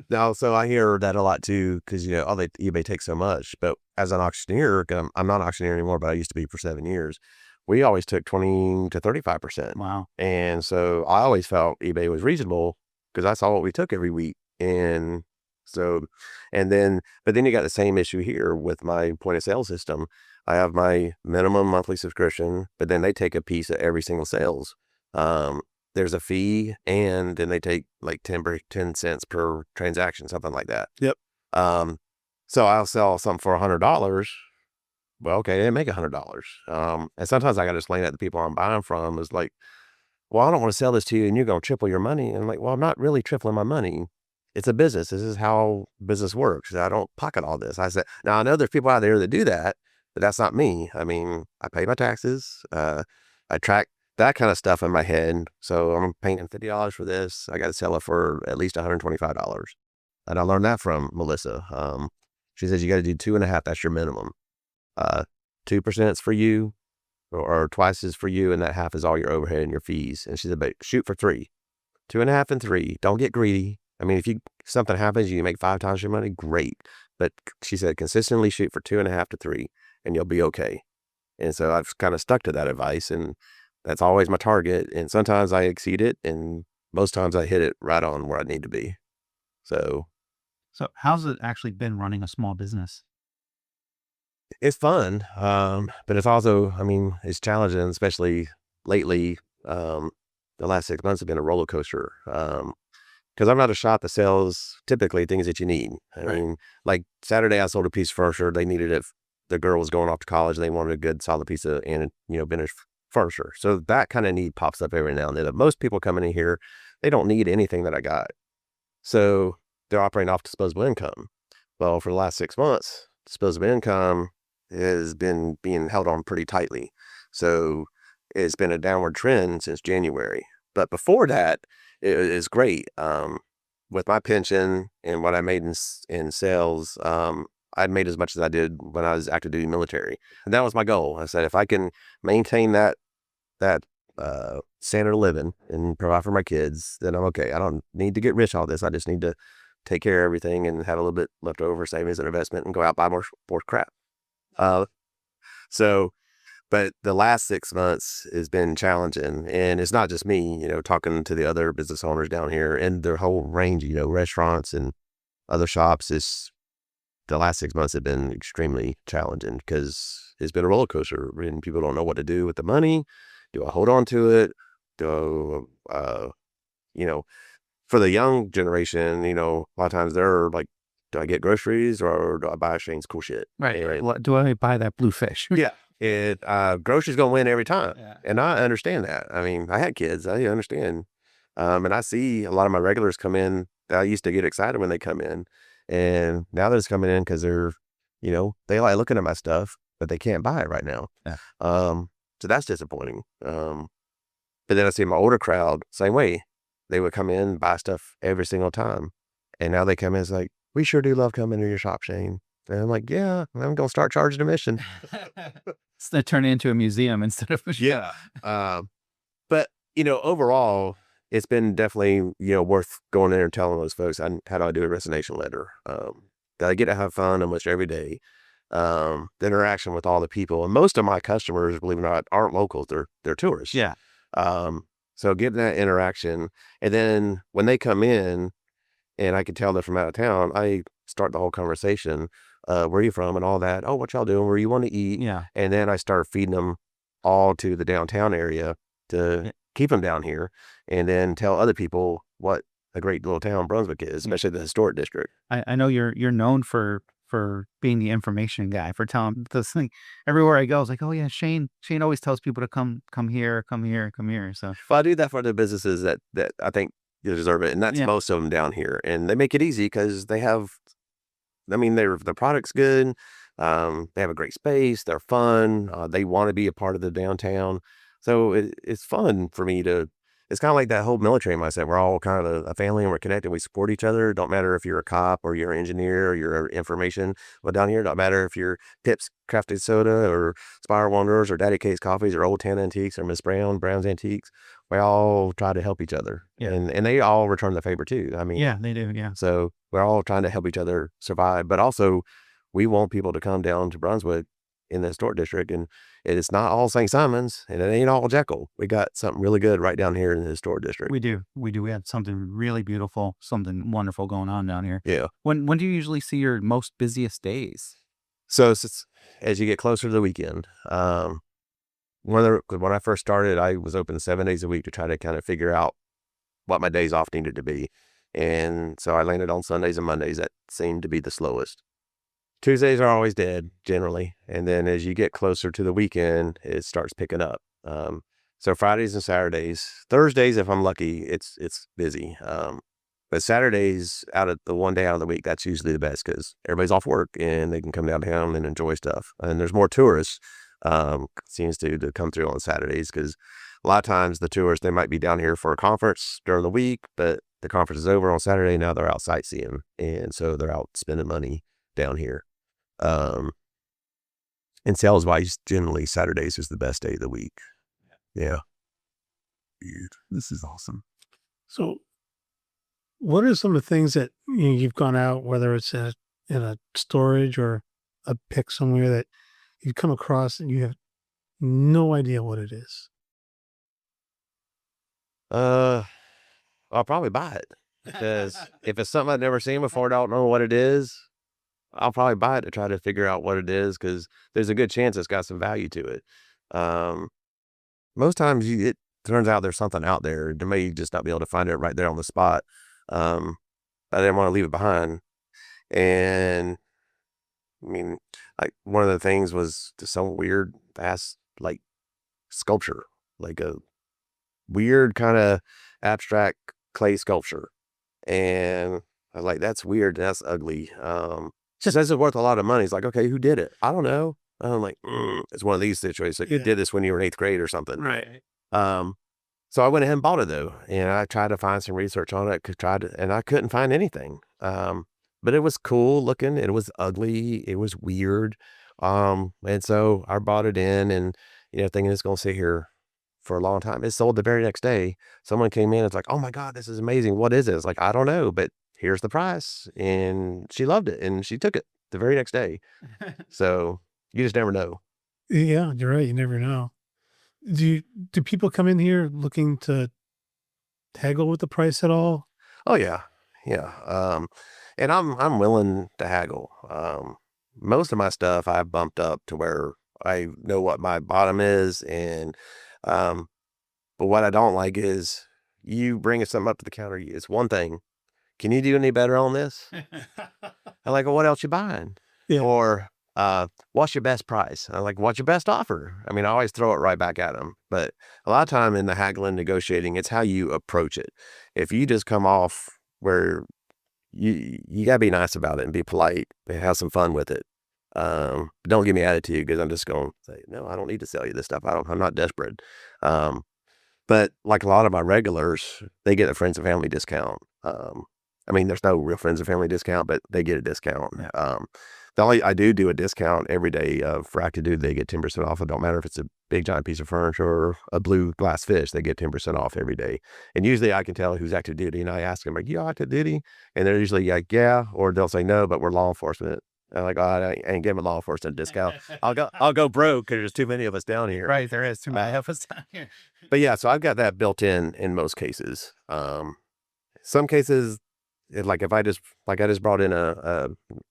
Now, so I hear that a lot too, because, eBay takes so much. But as an auctioneer, I'm not an auctioneer anymore, but I used to be for 7 years. We always took 20 to 35%. Wow. And so I always felt eBay was reasonable, because I saw what we took every week. And so, but then you got the same issue here with my point of sale system. I have my minimum monthly subscription, but then they take a piece of every single sales. There's a fee, and then they take like 10 cents per transaction, something like that. Yep. So I'll sell something for $100. Well, okay, they make $100. And sometimes I got to explain that to the people I'm buying from is like, well, I don't want to sell this to you and you're going to triple your money. And I'm like, well, I'm not really tripling my money. It's a business. This is how business works. I don't pocket all this. I said, now I know there's people out there that do that, but that's not me. I mean, I pay my taxes. I track that kind of stuff in my head. So I'm paying $50 for this. I got to sell it for at least $125. And I learned that from Melissa. She says, you got to do 2.5. That's your minimum. 2% is for you, or twice is for you. And that half is all your overhead and your fees. And she said, but shoot for 3, 2.5 and 3. Don't get greedy. I mean, if something happens, you make 5 times your money, great. But she said, consistently shoot for 2.5 to 3 and you'll be okay. And so I've kind of stuck to that advice, and that's always my target. And sometimes I exceed it, and most times I hit it right on where I need to be. So how's it actually been running a small business? it's fun. But it's also, I mean, it's challenging, especially lately. The last 6 months have been a roller coaster. Because I'm not a shop that sells typically things that you need. I mean, like Saturday, I sold a piece of furniture. They needed it. The girl was going off to college. They wanted a good, solid piece of, vintage furniture. So that kind of need pops up every now and then. But most people coming in here, they don't need anything that I got. So they're operating off disposable income. Well, for the last 6 months, disposable income has been being held on pretty tightly. So it's been a downward trend since January. But before that, it is great. With my pension and what I made in sales, I'd made as much as I did when I was active duty military. And that was my goal. I said, if I can maintain that standard of living and provide for my kids, then I'm okay. I don't need to get rich all this. I just need to take care of everything and have a little bit left over, savings and investment, and go out and buy more crap. But the last 6 months has been challenging, and it's not just me, talking to the other business owners down here and their whole range, restaurants and other shops. The last 6 months have been extremely challenging because it's been a roller coaster, and people don't know what to do with the money. Do I hold on to it? For the young generation, a lot of times they're like, do I get groceries or do I buy Shayne's cool shit? Right. Do I buy that blue fish? Yeah. Groceries gonna win every time. Yeah. And I understand that. I mean, I had kids, I understand. And I see a lot of my regulars come in that I used to get excited when they come in, and now they're just coming in because they're, they like looking at my stuff, but they can't buy it right now. Yeah. So that's disappointing. But then I see my older crowd, same way. They would come in, buy stuff every single time. And now they come in, it's like, we sure do love coming to your shop, Shayne. And I'm like, yeah, I'm going to start charging admission. It's going to turn it into a museum instead of a shop. Yeah. But, overall, it's been definitely, worth going there and telling those folks, how do I do a resignation letter? That I get to have fun almost every day. The interaction with all the people, and most of my customers, believe it or not, aren't locals. They're tourists. Yeah. So getting that interaction, and then when they come in, and I can tell they're from out of town, I start the whole conversation. Where are you from and all that? Oh, what y'all doing? Where you want to eat? Yeah. And then I start feeding them all to the downtown area to keep them down here, and then tell other people what a great little town Brunswick is, especially the historic district. I know you're known for being the information guy, for telling this thing everywhere I go. It's like, oh yeah, Shayne always tells people to come here, come here, come here. So Well, I do that for the businesses that I think deserve it, and that's Yeah. most of them down here. And they make it easy because they have, I mean, the product's good. They have a great space. They're fun. They want to be a part of the downtown. So it's fun for me to. It's kind of like that whole military mindset. We're all kind of a family and we're connected. We support each other. Don't matter if you're a cop or you're an engineer or you're information. Well, down here, don't matter if you're Pips Crafted Soda or Spire Wanderers or Daddy K's Coffees or Old Tan Antiques or Miss Brown's Antiques. We all try to help each other. Yeah. And they all return the favor too. I mean, yeah, they do. Yeah. so we're all trying to help each other survive, but also we want people to come down to Brunswick in the historic district, and it's not all St. Simon's and it ain't all Jekyll. We got something really good right down here in the historic district. We do. We have something really beautiful, something wonderful going on down here. Yeah. When do you usually see your most busiest days? So as you get closer to the weekend, when I first started, I was open 7 days a week to try to kind of figure out what my days off needed to be. And so I landed on Sundays and Mondays. That seemed to be the slowest. Tuesdays are always dead generally. And then as you get closer to the weekend, it starts picking up. So Fridays and Saturdays, Thursdays, if I'm lucky, it's busy. But Saturdays, out of the one day out of the week, that's usually the best because everybody's off work and they can come downtown and enjoy stuff. And there's more tourists, seems to come through on Saturdays, because a lot of times the tourists, they might be down here for a conference during the week, but the conference is over on Saturday. Now they're out sightseeing. And so they're out spending money down here. And sales wise, generally Saturdays is the best day of the week. Yeah. Weird. This is awesome. So, what are some of the things that you've gone out, whether it's in a storage or a pick somewhere, that you've come across and you have no idea what it is? I'll probably buy it because if it's something I've never seen before, don't know what it is, I'll probably buy it to try to figure out what it is, because there's a good chance it's got some value to it. Most times it turns out there's something out there. You may just not be able to find it right there on the spot. I didn't want to leave it behind. And I mean, like one of the things was just some weird ass like sculpture, like a weird kind of abstract clay sculpture. And I was like, that's weird. That's ugly. She says it's worth a lot of money. It's like, okay, who did it? I don't know. I'm like, it's one of these situations. Like, you did this when you were in 8th grade or something. Right. So I went ahead and bought it though. And I tried to find some research on it, and I couldn't find anything. But it was cool looking. It was ugly. It was weird. And so I bought it in, and, thinking it's going to sit here for a long time. It sold the very next day. Someone came in. It's like, oh my God, this is amazing. What is it? It's like, I don't know, but here's the price. And she loved it, and she took it the very next day. So you just never know. Yeah, you're right. You never know. Do people come in here looking to haggle with the price at all? Oh yeah. Yeah. And I'm willing to haggle. Most of my stuff I've bumped up to where I know what my bottom is. And, but what I don't like is you bringing something up to the counter. It's one thing. Can you do any better on this? I'm like, well, what else you buying? Yeah. Or, what's your best price? I'm like, what's your best offer? I mean, I always throw it right back at them. But a lot of time in the haggling, negotiating, it's how you approach it. If you just come off where you gotta be nice about it and be polite and have some fun with it. Don't give me attitude, because I'm just going to say, no, I don't need to sell you this stuff. I'm not desperate. But like a lot of my regulars, they get a friends and family discount. I mean, there's no real friends and family discount, but they get a discount. I do a discount every day for active duty. They get 10% off. It don't matter if it's a big giant piece of furniture or a blue glass fish. They get 10% off every day. And usually I can tell who's active duty, and I ask them, "Are you active duty?" And they're usually like, "Yeah," or they'll say, "No, but we're law enforcement." I'm like, "Oh, I ain't giving law enforcement a discount. I'll go broke because there's too many of us down here." Right, there is too many of us down here. But yeah, so I've got that built in most cases. Some cases, like if I just brought in a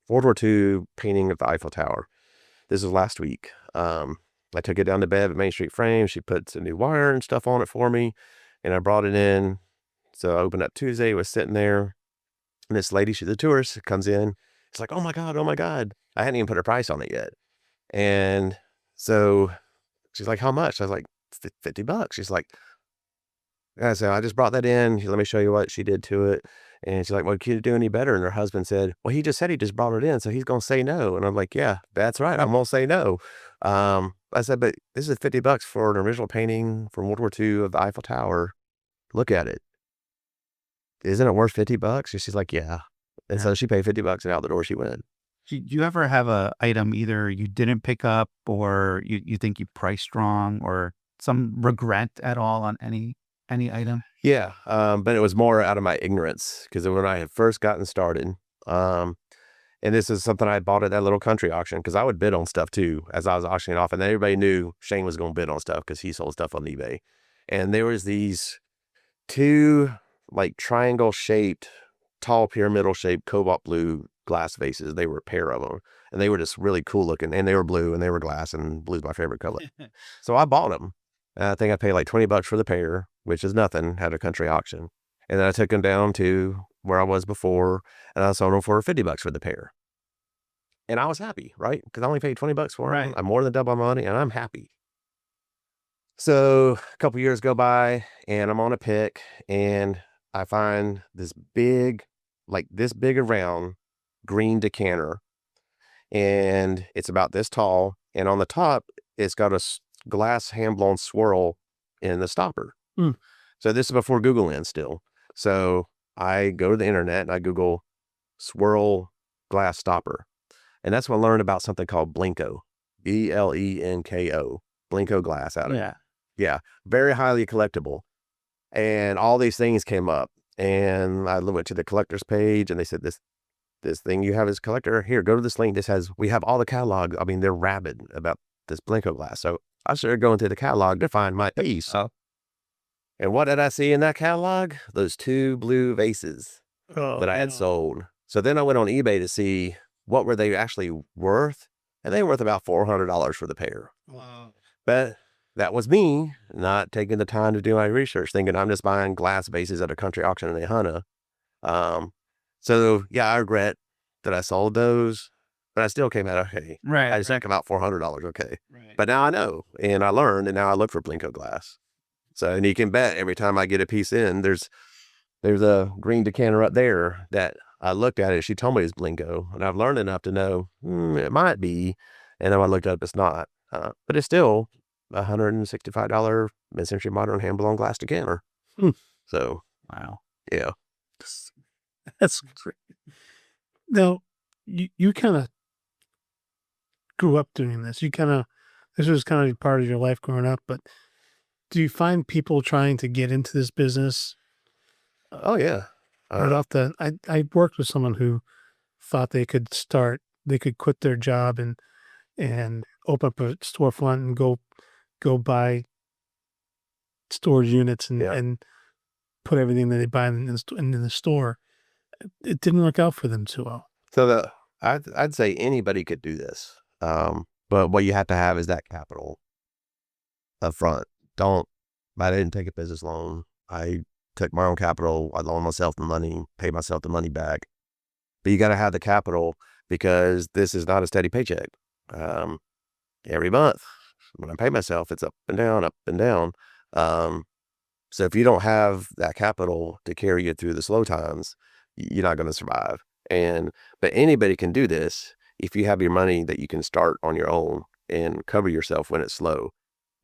World War II painting of the Eiffel Tower. This was last week. I took it down to Bev at Main Street Frame. She put some new wire and stuff on it for me, and I brought it in. So I opened up Tuesday, it was sitting there, and this lady, she's a tourist, comes in. It's like, oh my God, oh my God. I hadn't even put a price on it yet. And so she's like, how much? I was like, $50. She's like, yeah, so I just brought that in. Let me show you what she did to it. And she's like, well, can you do any better? And her husband said, well, he just said he just brought it in, so he's going to say no. And I'm like, yeah, that's right. I'm going to say no. I said, but this is $50 for an original painting from World War II of the Eiffel Tower. Look at it. Isn't it worth $50? And she's like, yeah. And so she paid $50 and out the door she went. Do you ever have a item either you didn't pick up or you think you priced wrong or some regret at all on any item? Yeah, but it was more out of my ignorance because when I had first gotten started, and this is something I bought at that little country auction because I would bid on stuff too as I was auctioning off, and then everybody knew Shayne was going to bid on stuff because he sold stuff on eBay. And there was these two like triangle shaped, tall pyramidal shaped cobalt blue glass vases. They were a pair of them, and they were just really cool looking, and they were blue and they were glass, and blue's my favorite color. So I bought them. I think I paid like $20 for the pair, which is nothing at a country auction. And then I took them down to where I was before, and I sold them for $50 for the pair. And I was happy, right? Because I only paid $20 for them. Right. I'm more than double my money, and I'm happy. So a couple years go by, and I'm on a pick, and I find this big, like this big around green decanter, and it's about this tall. And on the top, it's got a glass hand-blown swirl in the stopper. So this is before Google Lens still. So I go to the internet and I Google swirl glass stopper. And that's when I learned about something called Blenko. Blenko. Blenko glass out of it. Yeah. Very highly collectible. And all these things came up. And I went to the collector's page and they said, this thing you have as collector, here, go to this link. We have all the catalog. I mean, they're rabid about this Blenko glass. So I started going to the catalog to find my piece. And what did I see in that catalog? Those two blue vases that I had sold. So then I went on eBay to see what were they actually worth. And they were worth about $400 for the pair. Wow. But that was me not taking the time to do my research, thinking I'm just buying glass vases at a country auction in Hunter. So yeah, I regret that I sold those, but I still came out okay. Right. I just think about $400 okay. Right. But now I know, and I learned, and now I look for Blenko glass. So, and you can bet every time I get a piece in, there's a green decanter up there that I looked at it. She told me it's Blenko, and I've learned enough to know it might be. And then I looked up, it's not. But it's still $165 mid-century modern hand-blown glass decanter. So, Wow. yeah. That's great. Now, you kind of grew up doing this. This was kind of part of your life growing up, but do you find people trying to get into this business? Oh, yeah. I worked with someone who thought they could quit their job and open up a storefront and go buy storage units and put everything that they buy in the store. It didn't work out for them too well. So I'd say anybody could do this. But what you have to have is that capital up front. I didn't take a business loan. I took my own capital. I loaned myself the money, paid myself the money back. But you got to have the capital because this is not a steady paycheck. Every month when I pay myself, it's up and down, up and down. So if you don't have that capital to carry you through the slow times, you're not going to survive. But anybody can do this if you have your money that you can start on your own and cover yourself when it's slow.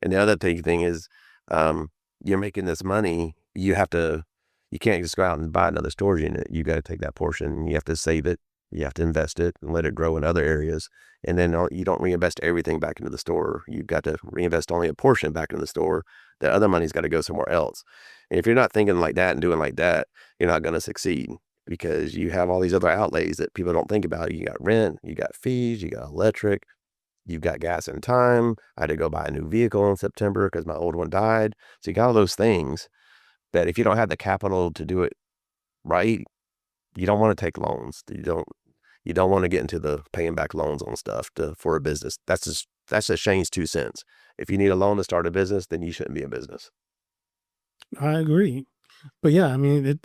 And the other thing is, you're making this money. You can't just go out and buy another storage unit. You got to take that portion and you have to save it You have to invest it and let it grow in other areas. And then you don't reinvest everything back into the store. You've got to reinvest only a portion back into the store. The other money's got to go somewhere else. And if you're not thinking like that and doing like that, you're not going to succeed, because you have all these other outlays that people don't think about. You got rent, you got fees, you got electric, you've got gas and time. I had to go buy a new vehicle in September because my old one died. So you got all those things that if you don't have the capital to do it right, you don't want to take loans. You don't want to get into the paying back loans on stuff for a business. That's just Shayne's 2 cents. If you need a loan to start a business, then you shouldn't be in business. I agree. But yeah, I mean,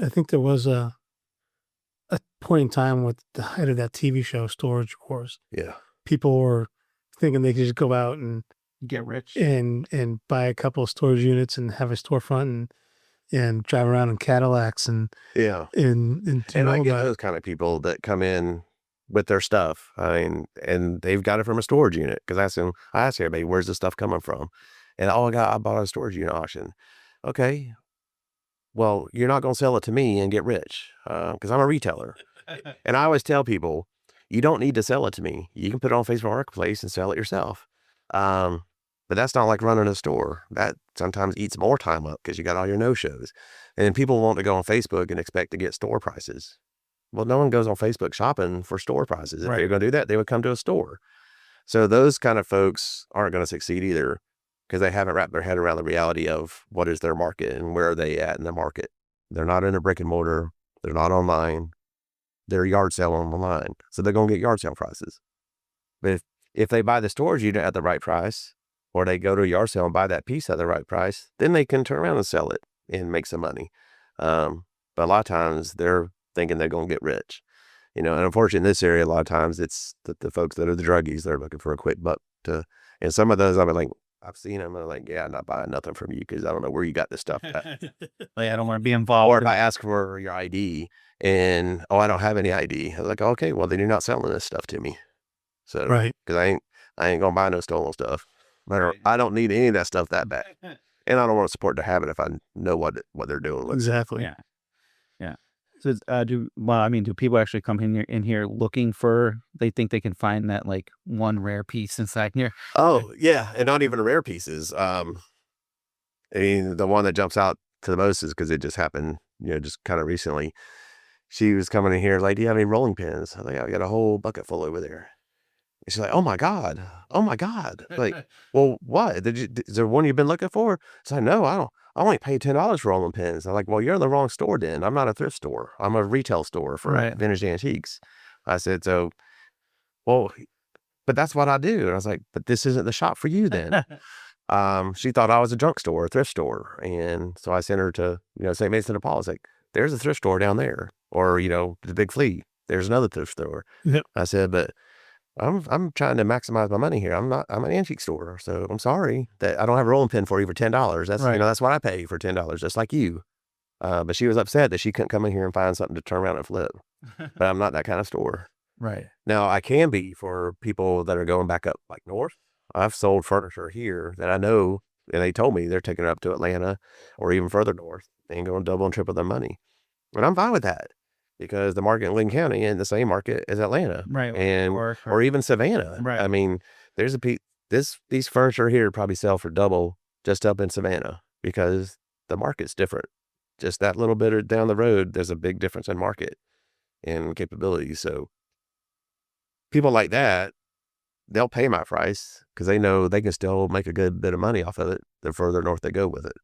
I think there was a point in time with the height of that TV show, Storage Wars. Yeah. People were thinking they could just go out and Get rich. and buy a couple of storage units and have a storefront and drive around in Cadillacs and Yeah. do And I all get that. those kind of people that come in with their stuff. I mean, and they've got it from a storage unit. Because I ask everybody, where's the stuff coming from? And I bought a storage unit auction. Okay, well, you're not going to sell it to me and get rich, because I'm a retailer. And I always tell people, you don't need to sell it to me. You can put it on Facebook Marketplace and sell it yourself. But that's not like running a store. That sometimes eats more time up because you got all your no-shows. And people want to go on Facebook and expect to get store prices. Well, no one goes on Facebook shopping for store prices. If they're going to do that, they would come to a store. So those kind of folks aren't going to succeed either, because they haven't wrapped their head around the reality of what is their market and where are they at in the market. They're not in a brick and mortar. They're not online. They're yard sale on the line. So they're going to get yard sale prices. But if they buy the storage unit at the right price, or they go to a yard sale and buy that piece at the right price, then they can turn around and sell it and make some money. But a lot of times they're thinking they're going to get rich. And unfortunately in this area, a lot of times it's the folks that are the druggies. They're looking for a quick buck and some of those I've seen them, and I'm like, yeah, I'm not buying nothing from you because I don't know where you got this stuff at. Like, I don't want to be involved. Or if I ask for your ID and, I don't have any ID. I'm like, okay, well, then you're not selling this stuff to me. So, Right. because I ain't going to buy no stolen stuff. I don't need any of that stuff that bad. And I don't want to support their habit if I know what they're doing with. Exactly. Yeah. So do people actually come in here looking for, they think they can find that like one rare piece inside here? Oh, yeah. And not even rare pieces. I mean, the one that jumps out to the most is because it just happened, just kind of recently. She was coming in here like, do you have any rolling pins? I was like, I got a whole bucket full over there. And she's like, oh my God. Like, well, what? Is there one you've been looking for? So I no, I don't. I only pay $10 for rolling pins. I'm like, well, you're in the wrong store then. I'm not a thrift store. I'm a retail store for vintage antiques. I said, so, well, but that's what I do. And I was like, but this isn't the shop for you then. She thought I was a junk store, a thrift store. And so I sent her to, St. Mason de Paul. I was like, there's a thrift store down there. Or, the Big Flea, there's another thrift store. Yep. I said, but I'm trying to maximize my money here. I'm an antique store. So I'm sorry that I don't have a rolling pin for you for $10. That's, that's what I pay for $10, just like you. But she was upset that she couldn't come in here and find something to turn around and flip. But I'm not that kind of store. Right. Now I can be for people that are going back up like north. I've sold furniture here that I know, and they told me they're taking it up to Atlanta or even further north and going double and triple their money. And I'm fine with that, because the market in Lincoln County ain't the same market as Atlanta, Right. and or even Savannah. Right. I mean, there's these furniture here probably sell for double just up in Savannah, because the market's different. Just that little bit down the road, there's a big difference in market and capability. So people like that, they'll pay my price because they know they can still make a good bit of money off of it the further north they go with it.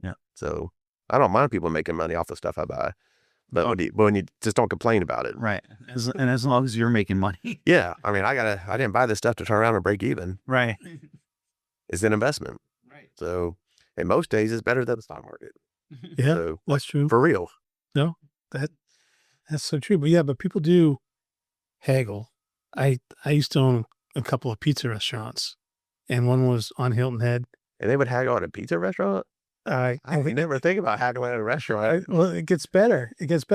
Yeah. So I don't mind people making money off the stuff I buy. But when you just don't complain about it. Right. And as long as you're making money. Yeah. I mean, I didn't buy this stuff to turn around and break even. Right. It's an investment. Right. So, and most days it's better than the stock market. Yeah, So, that's true. for real. No, that's so true. But people do haggle. I used to own a couple of pizza restaurants, and one was on Hilton Head. And they would haggle at a pizza restaurant? I never think about haggling at a restaurant. Well, it gets better.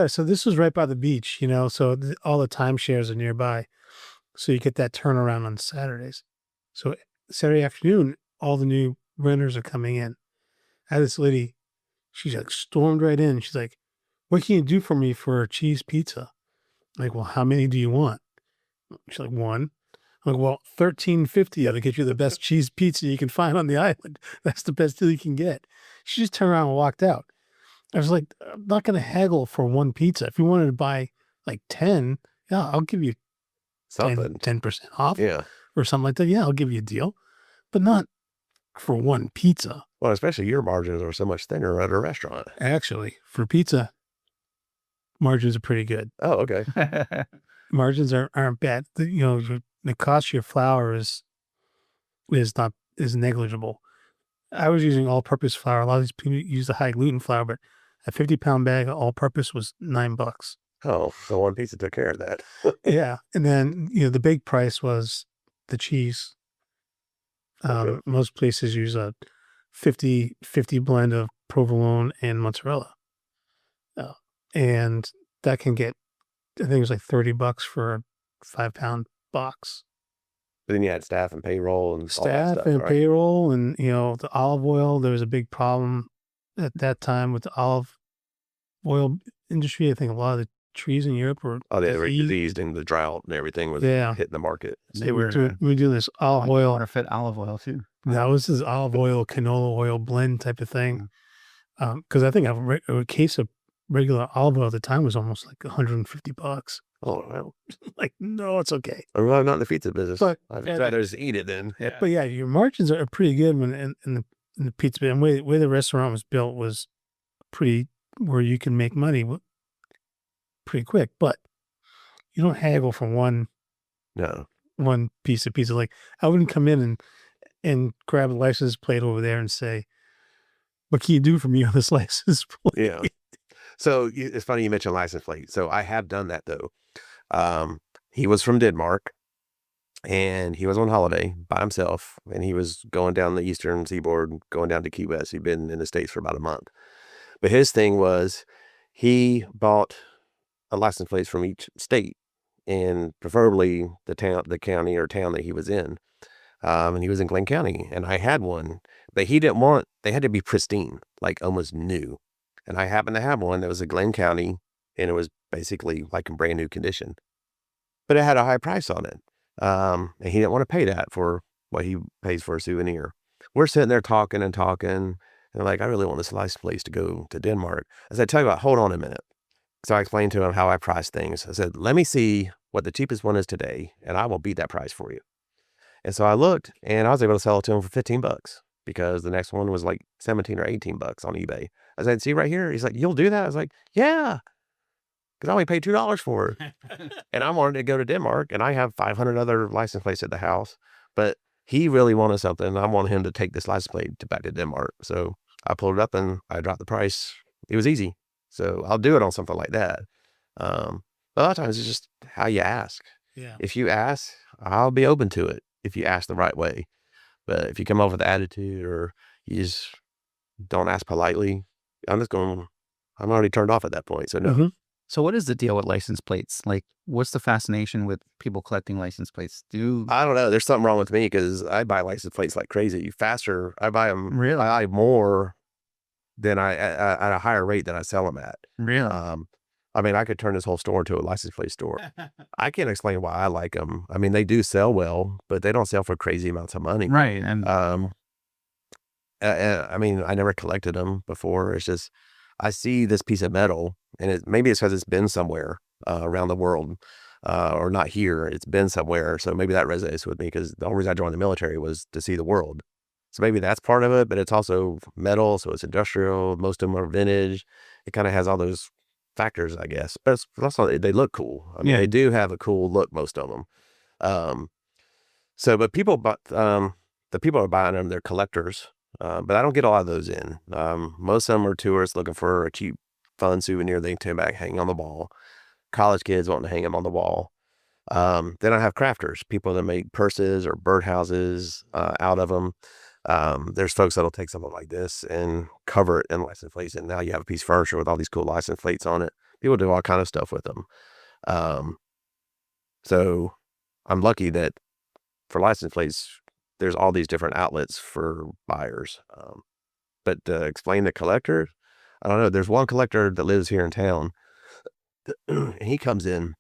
So this was right by the beach, so all the timeshares are nearby. So you get that turnaround on Saturdays. So Saturday afternoon, all the new renters are coming in. I had this lady, she's like stormed right in. She's like, what can you do for me for a cheese pizza? Like, well, how many do you want? She's like, one. I'm like, well, $13.50 ought to get you the best cheese pizza you can find on the island. That's the best deal you can get. She just turned around and walked out. I was like, I'm not going to haggle for one pizza. If you wanted to buy like 10, yeah, I'll give you Something. 10% off Yeah. or something like that. Yeah, I'll give you a deal, but not for one pizza. Well, especially your margins are so much thinner at a restaurant. Actually, for pizza, margins are pretty good. Oh, okay. Margins aren't bad. The cost of your flour is negligible. I was using all-purpose flour. A lot of these people use the high gluten flour, but a 50-pound bag of all-purpose was $9. Oh, the one pizza took care of that. Yeah, and then the big price was the cheese. Okay. Most places use a 50-50 blend of provolone and mozzarella, and that can get, I think it was like $30 for a 5-pound box. But then you had staff and payroll and all that Staff stuff, and right? payroll, and the olive oil. There was a big problem at that time with the olive oil industry. I think a lot of the trees in Europe were Oh, they were diseased. diseased and the drought and everything was Yeah. hitting the market. They were we do this olive oil. counterfeit olive oil too. That was this olive oil, canola oil blend type of thing. Because I think a case of regular olive oil at the time was almost like $150. Oh, well. Like, no, it's okay. I'm not in the pizza business. But- I'd rather just eat it then. Yeah. But yeah, your margins are pretty good when in the pizza. And the way the restaurant was built was pretty where you can make money pretty quick. But you don't haggle for one piece of pizza. Like, I wouldn't come in and grab a license plate over there and say, "What can you do for me on this license plate?" Yeah. So it's funny you mentioned license plate. So I have done that though. He was from Denmark and he was on holiday by himself and he was going down the eastern seaboard, going down to Key West. He'd been in the States for about a month. But his thing was he bought a license plate from each state and preferably the county or town that he was in. And he was in Glenn County and I had one, but they had to be pristine, like almost new. And I happened to have one that was a Glenn County and it was basically like in brand new condition, but it had a high price on it. And he didn't want to pay that for what he pays for a souvenir. We're sitting there talking and they're like, I really want this license plate to go to Denmark. I said, tell you what, hold on a minute. So I explained to him how I price things. I said, let me see what the cheapest one is today and I will beat that price for you. And so I looked and I was able to sell it to him for $15 because the next one was like 17 or 18 bucks on eBay. I said, see right here. He's like, you'll do that? I was like, yeah, because I only paid $2 for it. And I wanted to go to Denmark and I have 500 other license plates at the house, but he really wanted something. And I wanted him to take this license plate back to Denmark. So I pulled it up and I dropped the price. It was easy. So I'll do it on something like that. A lot of times it's just how you ask. Yeah. If you ask, I'll be open to it if you ask the right way. But if you come over with attitude or you just don't ask politely, I'm already turned off at that point. So no. Mhm. So what is the deal with license plates? Like, what's the fascination with people collecting license plates? I don't know. There's something wrong with me because I buy license plates like crazy. Faster. I buy them. Really? I buy more than at a higher rate than I sell them at. Really? I mean, I could turn this whole store into a license plate store. I can't explain why I like them. I mean, they do sell well, but they don't sell for crazy amounts of money. Right. And I mean, I never collected them before. It's just, I see this piece of metal and maybe it's because it's been somewhere around the world or not here. It's been somewhere. So maybe that resonates with me because the only reason I joined the military was to see the world. So maybe that's part of it, but it's also metal. So it's industrial. Most of them are vintage. It kind of has all those factors, I guess, but it's also, they look cool. I mean, Yeah. they do have a cool look, most of them. But the people are buying them, they're collectors. But I don't get a lot of those in. Most of them are tourists looking for a cheap, fun souvenir they can take back, hang on the wall. College kids wanting to hang them on the wall. Then I have crafters, people that make purses or birdhouses out of them. There's folks that'll take something like this and cover it in license plates, and now you have a piece of furniture with all these cool license plates on it. People do all kind of stuff with them. So I'm lucky that for license plates, there's all these different outlets for buyers. But to explain the collector, I don't know. There's one collector that lives here in town, and he comes in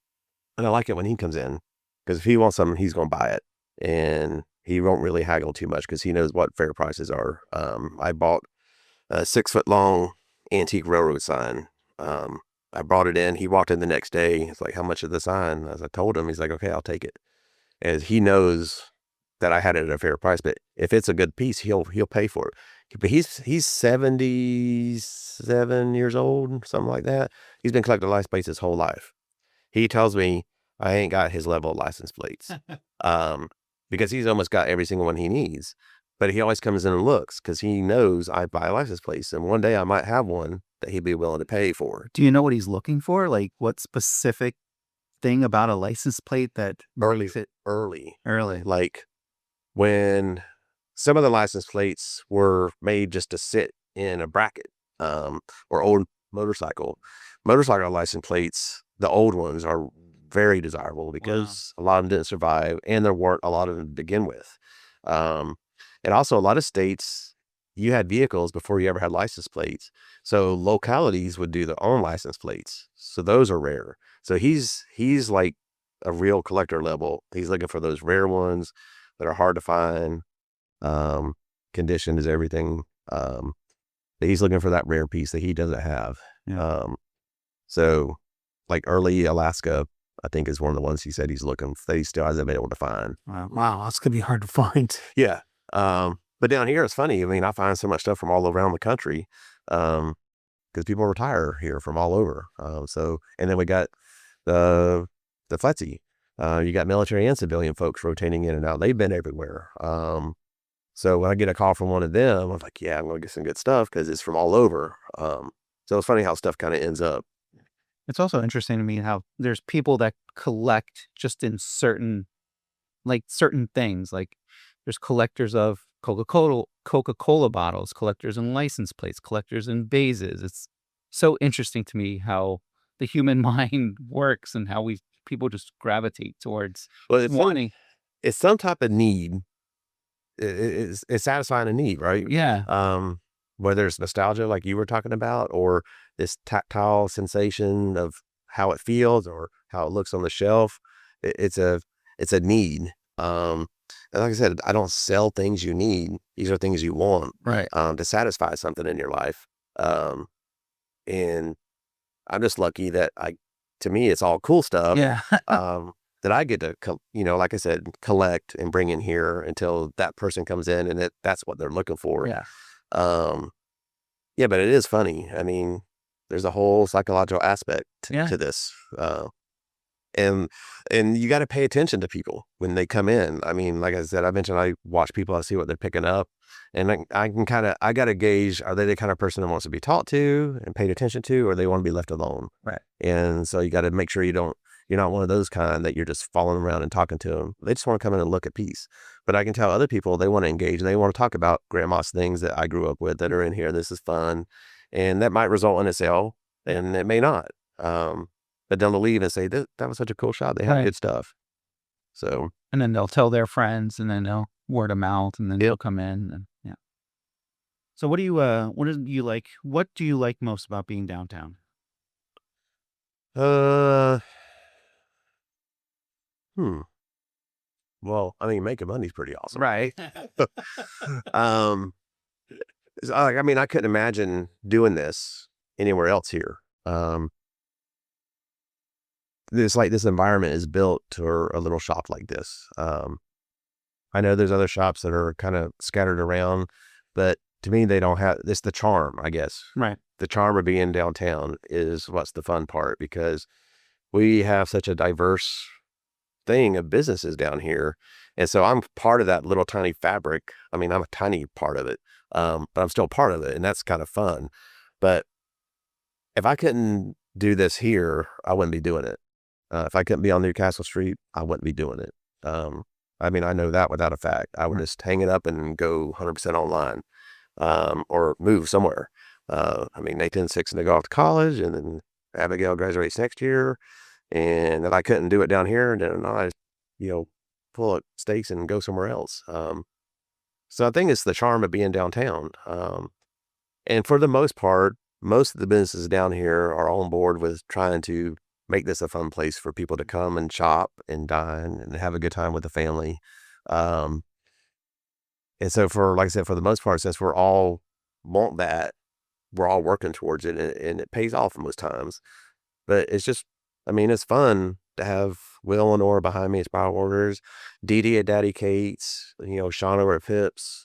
And I like it when he comes in, because if he wants something, he's going to buy it, and he won't really haggle too much because he knows what fair prices are. I bought a 6-foot long antique railroad sign. I brought it in. He walked in the next day. It's like, how much is the sign? As I told him, he's like, okay, I'll take it. And he knows that I had it at a fair price, but if it's a good piece, he'll pay for it. But he's 77 years old, something like that. He's been collecting license plates his whole life. He tells me I ain't got his level of license plates, because he's almost got every single one he needs. But he always comes in and looks because he knows I buy license plates, and one day I might have one that he'd be willing to pay for. Do you know what he's looking for? Like, what specific thing about a license plate that makes it Early. like? When some of the license plates were made just to sit in a bracket, or old motorcycle license plates, the old ones are very desirable because a lot of them didn't survive, and there weren't a lot of them to begin with. And also a lot of states, you had vehicles before you ever had license plates. So localities would do their own license plates. So those are rare. So he's like a real collector level. He's looking for those rare ones that are hard to find. Condition is everything. He's looking for that rare piece that he doesn't have. Yeah. So like early Alaska, I think, is one of the ones he said he's looking that he still hasn't been able to find. Wow, that's gonna be hard to find. Yeah. But down here, it's funny. I mean, I find so much stuff from all around the country, because people retire here from all over. And then we got the FLETC. You got military and civilian folks rotating in and out. They've been everywhere. So when I get a call from one of them, I'm like, yeah, I'm going to get some good stuff because it's from all over. So it's funny how stuff kind of ends up. It's also interesting to me how there's people that collect just in certain things. Like there's collectors of Coca-Cola bottles, collectors in license plates, collectors in vases. It's so interesting to me how the human mind works and how people just gravitate towards wanting. It's some type of need. It's satisfying a need, right? Yeah. Whether it's nostalgia like you were talking about, or this tactile sensation of how it feels or how it looks on the shelf, it's a need. And like I said, I don't sell things you need. These are things you want, Right. To satisfy something in your life. And I'm just lucky that to me, it's all cool stuff. Yeah. That I get to, like I said, collect and bring in here until that person comes in and that's what they're looking for. Yeah. Yeah, but it is funny. I mean, there's a whole psychological aspect Yeah. to this. And you got to pay attention to people when they come in. I mean, like I said, I mentioned I watch people, I see what they're picking up, and I got to gauge, are they the kind of person that wants to be taught to and paid attention to, or they want to be left alone? Right. And so you got to make sure you're not one of those kind that you're just following around and talking to them. They just want to come in and look at peace. But I can tell other people, they want to engage and they want to talk about grandma's things that I grew up with that are in here. This is fun. And that might result in a sale, and it may not. But then they'll leave and say, that was such a cool shop. They have good stuff. So. And then they'll tell their friends, and then they'll word of mouth, and then they'll come in. And, yeah. So what do you like? What do you like most about being downtown? Well, I mean, making money's pretty awesome. Right. I mean, I couldn't imagine doing this anywhere else here. This environment is built for a little shop like this. I know there's other shops that are kind of scattered around, but to me, they don't have this. The charm, I guess. Right. The charm of being downtown is what's the fun part, because we have such a diverse thing of businesses down here. And so I'm part of that little tiny fabric. I mean, I'm a tiny part of it, but I'm still part of it. And that's kind of fun. But if I couldn't do this here, I wouldn't be doing it. If I couldn't be on Newcastle Street, I wouldn't be doing it. I mean, I know that without a fact. I would just hang it up and go 100% online, or move somewhere. I mean, Nathan's fixing to go off to college, and then Abigail graduates next year. And if I couldn't do it down here, then I, pull up stakes and go somewhere else. So I think it's the charm of being downtown. And for the most part, most of the businesses down here are on board with trying to make this a fun place for people to come and shop and dine and have a good time with the family. Um, and so like I said, for the most part, since we're all want that, we're all working towards it, and it pays off most times. But it's just, I mean, it's fun to have Will and Nora behind me as power orders, Dee Dee at Daddy Kate's, Sean over at Pips,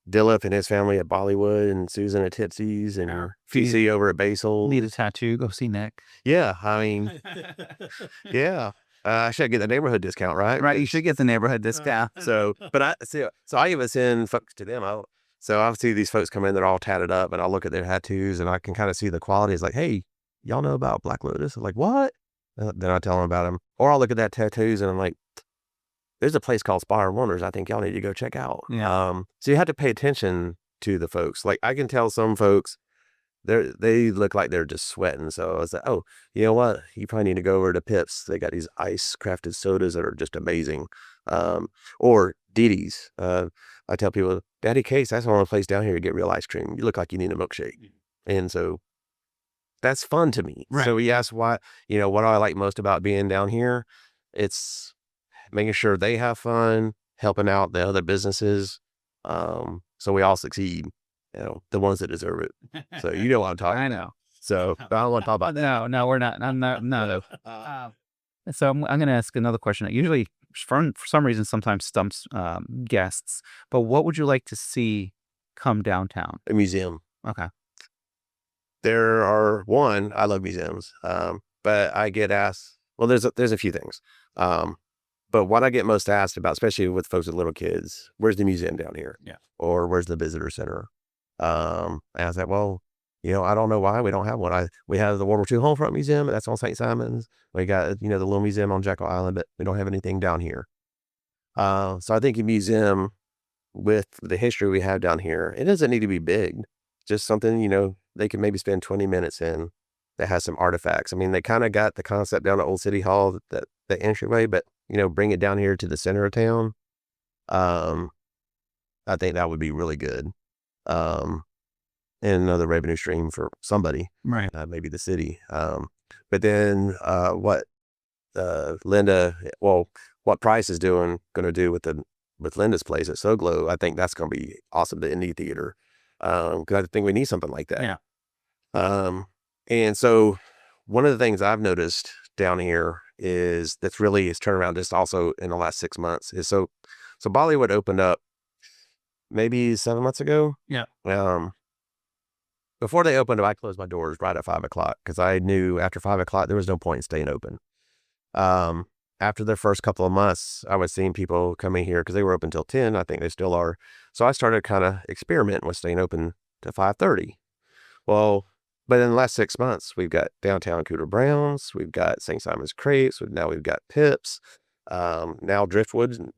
Dillip and his family at Bollywood, and Susan at Tipsy's, and Fifi over at Basil. Need a tattoo? Go see Nick. Yeah, I mean, yeah. I should get the neighborhood discount, right? Right, you should get the neighborhood discount. So, but I even send folks to them. So I'll see these folks come in, they're all tatted up, and I'll look at their tattoos, and I can kind of see the quality. It's like, hey, y'all know about Black Lotus? I'm like, what? Then I tell them about them. Or I'll look at that tattoos, and I'm like, there's a place called Spire Wonders I think y'all need to go check out. Yeah. So you have to pay attention to the folks. Like, I can tell some folks, they look like they're just sweating. So I was like, oh, you know what? You probably need to go over to Pips. They got these ice crafted sodas that are just amazing. Or Dee Dee's. I tell people, Daddy Case, that's the only place down here to get real ice cream. You look like you need a milkshake. And so that's fun to me. Right. So he asked what do I like most about being down here? It's making sure they have fun, helping out the other businesses. So we all succeed, the ones that deserve it. So you know what I'm talking I about. know. So I don't want to talk about that. No, we're not. I'm not. No. So I'm going to ask another question that usually, for some reason, sometimes stumps guests. But what would you like to see come downtown? A museum. Okay. I love museums, but I get asked, well, there's a few things. But what I get most asked about, especially with folks with little kids, where's the museum down here? Yeah. Or where's the visitor center? And I was like, well, I don't know why we don't have one. We have the World War II Homefront Museum, that's on St. Simon's. We got, the little museum on Jekyll Island, but we don't have anything down here. So I think a museum with the history we have down here, it doesn't need to be big. Just something, they can maybe spend 20 minutes in that has some artifacts. I mean, they kind of got the concept down at Old City Hall, the entryway, but, bring it down here to the center of town. I think that would be really good. And another revenue stream for somebody, Right. Maybe the city. But then what Price is going to do with Linda's place at SoGlow, I think that's going to be awesome. The indie theater, because I think we need something like that. Yeah. And so one of the things I've noticed down here is turned around just also in the last 6 months is so Bollywood opened up maybe 7 months ago. Yeah. Before they opened up, I closed my doors right at 5 o'clock because I knew after 5 o'clock there was no point in staying open. After the first couple of months, I was seeing people coming here because they were open till 10. I think they still are. So I started kind of experimenting with staying open to 5:30. Well, but in the last 6 months, we've got downtown Cooter Browns, we've got St. Simon's Crepes, now we've got Pips, now Driftwood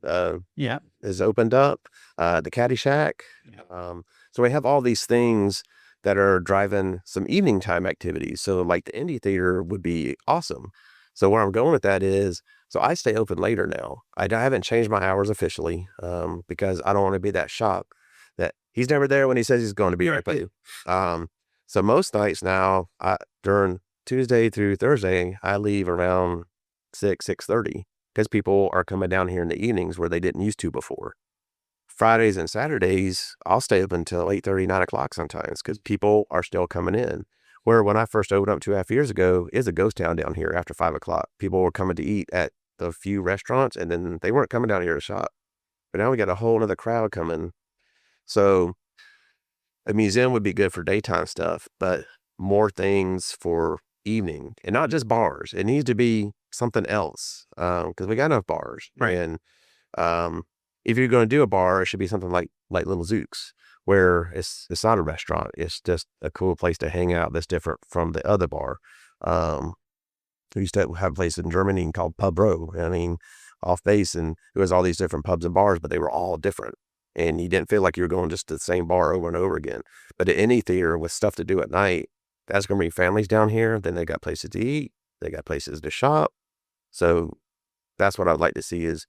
is opened up, the Caddy Shack. Yeah. So we have all these things that are driving some evening time activities. So like the indie theater would be awesome. So where I'm going with that is, so I stay open later now. I haven't changed my hours officially because I don't want to be that shock that he's never there when he says he's going to be right. So most nights now, during Tuesday through Thursday, I leave around 6:30 because people are coming down here in the evenings where they didn't used to before. Fridays and Saturdays, I'll stay up until 8:30, 9 o'clock sometimes because people are still coming in. Where when I first opened up 2.5 years ago, it's a ghost town down here after 5 o'clock. People were coming to eat at the few restaurants and then they weren't coming down here to shop. But now we got a whole other crowd coming. So a museum would be good for daytime stuff, but more things for evening and not just bars. It needs to be something else because we got enough bars. Right. And if you're going to do a bar, it should be something like Little Zook's, where it's not a restaurant. It's just a cool place to hang out that's different from the other bar. We used to have a place in Germany called Pub Row. I mean, off base, and it was all these different pubs and bars, but they were all different. And you didn't feel like you were going just to the same bar over and over again. But at any theater with stuff to do at night, that's going to bring families down here. Then they got places to eat. They got places to shop. So that's what I'd like to see is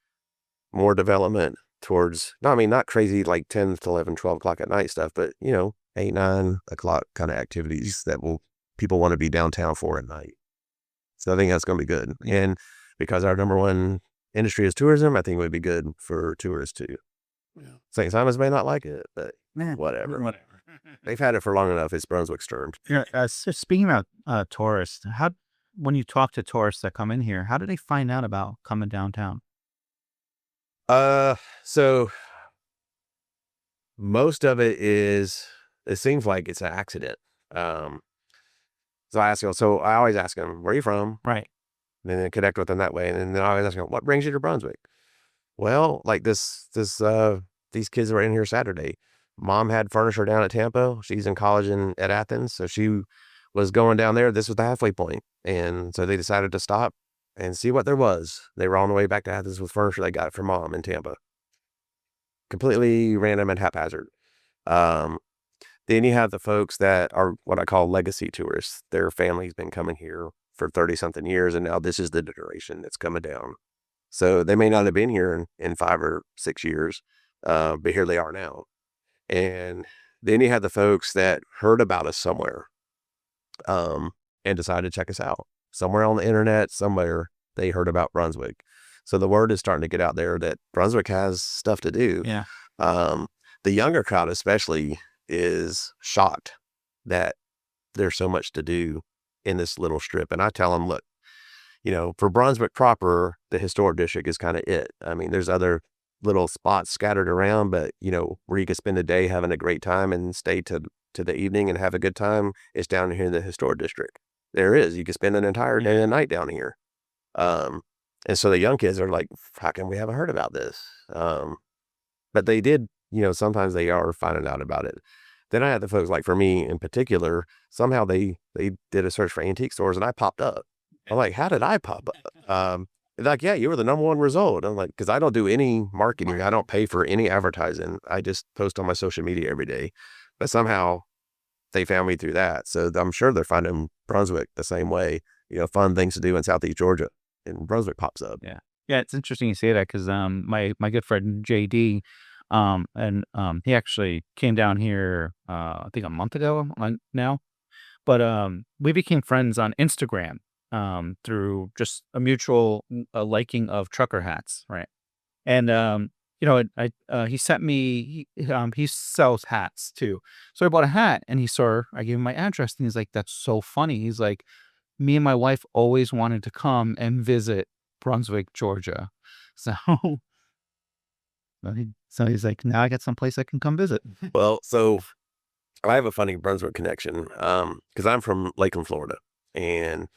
more development towards, not crazy like 10 to 11, 12 o'clock at night stuff, but 8, 9 o'clock kind of activities that people want to be downtown for at night. So I think that's going to be good. And because our number one industry is tourism, I think it would be good for tourists too. Yeah. St. Simons may not like it, but Man, whatever. They've had it for long enough. It's Brunswick's turn. So speaking about tourists, when you talk to tourists that come in here, how do they find out about coming downtown? So most of it seems like it's an accident. So I always ask them, where are you from? Right. And then connect with them that way. And then I always ask them, what brings you to Brunswick? Well, like these kids were in here Saturday. Mom had furniture down at Tampa. She's in college at Athens. So she was going down there. This was the halfway point. And so they decided to stop and see what there was. They were on the way back to Athens with furniture they got from Mom in Tampa. Completely random and haphazard. Then you have the folks that are what I call legacy tourists. Their family's been coming here for 30-something years, and now this is the generation that's coming down. So they may not have been here in 5 or 6 years, but here they are now. And then you have the folks that heard about us somewhere and decided to check us out. Somewhere on the internet, somewhere they heard about Brunswick. So the word is starting to get out there that Brunswick has stuff to do. Yeah. The younger crowd especially is shocked that there's so much to do in this little strip. And I tell them, look, for Brunswick proper, the historic district is kind of it. I mean, there's other little spots scattered around, but where you can spend a day having a great time and stay to the evening and have a good time, it's down here in the historic district. There is. You can spend an entire day and night down here. And so the young kids are like, how come we haven't heard about this? But they did, sometimes they are finding out about it. Then I had the folks, like for me in particular, somehow they did a search for antique stores and I popped up. I'm like, how did I pop up? They're like, yeah, you were the number one result. I'm like, because I don't do any marketing. I don't pay for any advertising. I just post on my social media every day. But somehow they found me through that. So I'm sure they're finding Brunswick the same way, fun things to do in Southeast Georgia. And Brunswick pops up. Yeah. Yeah, it's interesting you say that because my good friend JD, he actually came down here I think a month ago now. But we became friends on Instagram through just a mutual liking of trucker hats, right? And he sent me he sells hats too. So I bought a hat and I gave him my address and he's like, that's so funny. He's like, me and my wife always wanted to come and visit Brunswick, Georgia. So he's like, now I got someplace I can come visit. Well, so I have a funny Brunswick connection because I'm from Lakeland, Florida. And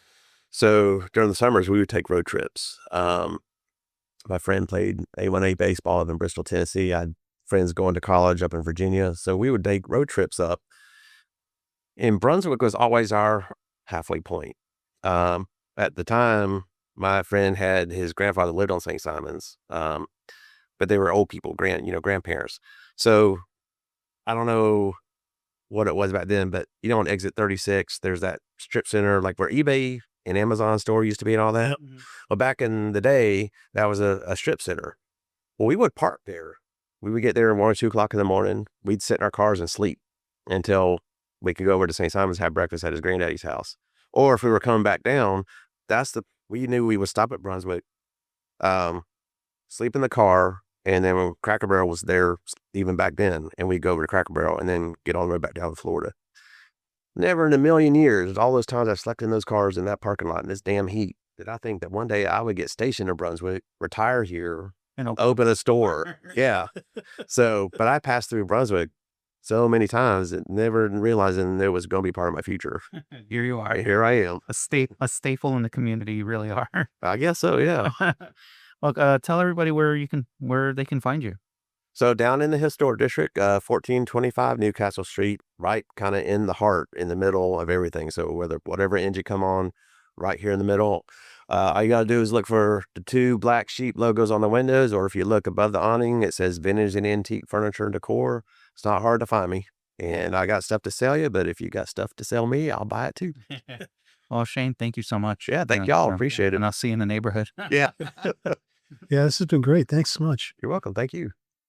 so during the summers, we would take road trips. My friend played A1A baseball up in Bristol, Tennessee. I had friends going to college up in Virginia. So we would take road trips up. And Brunswick was always our halfway point. At the time, my friend had his grandfather lived on St. Simons, but they were old people, grandparents. So I don't know what it was back then, but on exit 36, there's that strip center, like where eBay and Amazon store used to be and all that. Mhm. Well, back in the day, that was a strip center. Well, we would park there. We would get there at 1 or 2 o'clock in the morning. We'd sit in our cars and sleep until we could go over to St. Simon's, have breakfast at his granddaddy's house. Or if we were coming back down, we knew we would stop at Brunswick, sleep in the car, and then when Cracker Barrel was there, even back then, and we'd go over to Cracker Barrel and then get on the road back down to Florida. Never in a million years, all those times I slept in those cars in that parking lot in this damn heat, did I think that one day I would get stationed in Brunswick, retire here, And open a store. Yeah. So, but I passed through Brunswick so many times that never realizing it was going to be part of my future. Here you are, Here I am. a staple in the community. You really are. I guess so, yeah. Well, tell everybody where they can find you. So down in the historic district, 1425 Newcastle Street, right kind of in the heart, in the middle of everything. So whatever end you come on, right here in the middle. All you got to do is look for the 2 black sheep logos on the windows, or if you look above the awning, it says Vintage and Antique Furniture and Decor. It's not hard to find me. And I got stuff to sell you, but if you got stuff to sell me, I'll buy it too. Well, Shayne, thank you so much. Yeah, thank y'all. Appreciate it. And I'll see you in the neighborhood. Yeah. Yeah, this has been great. Thanks so much. You're welcome. Thank you.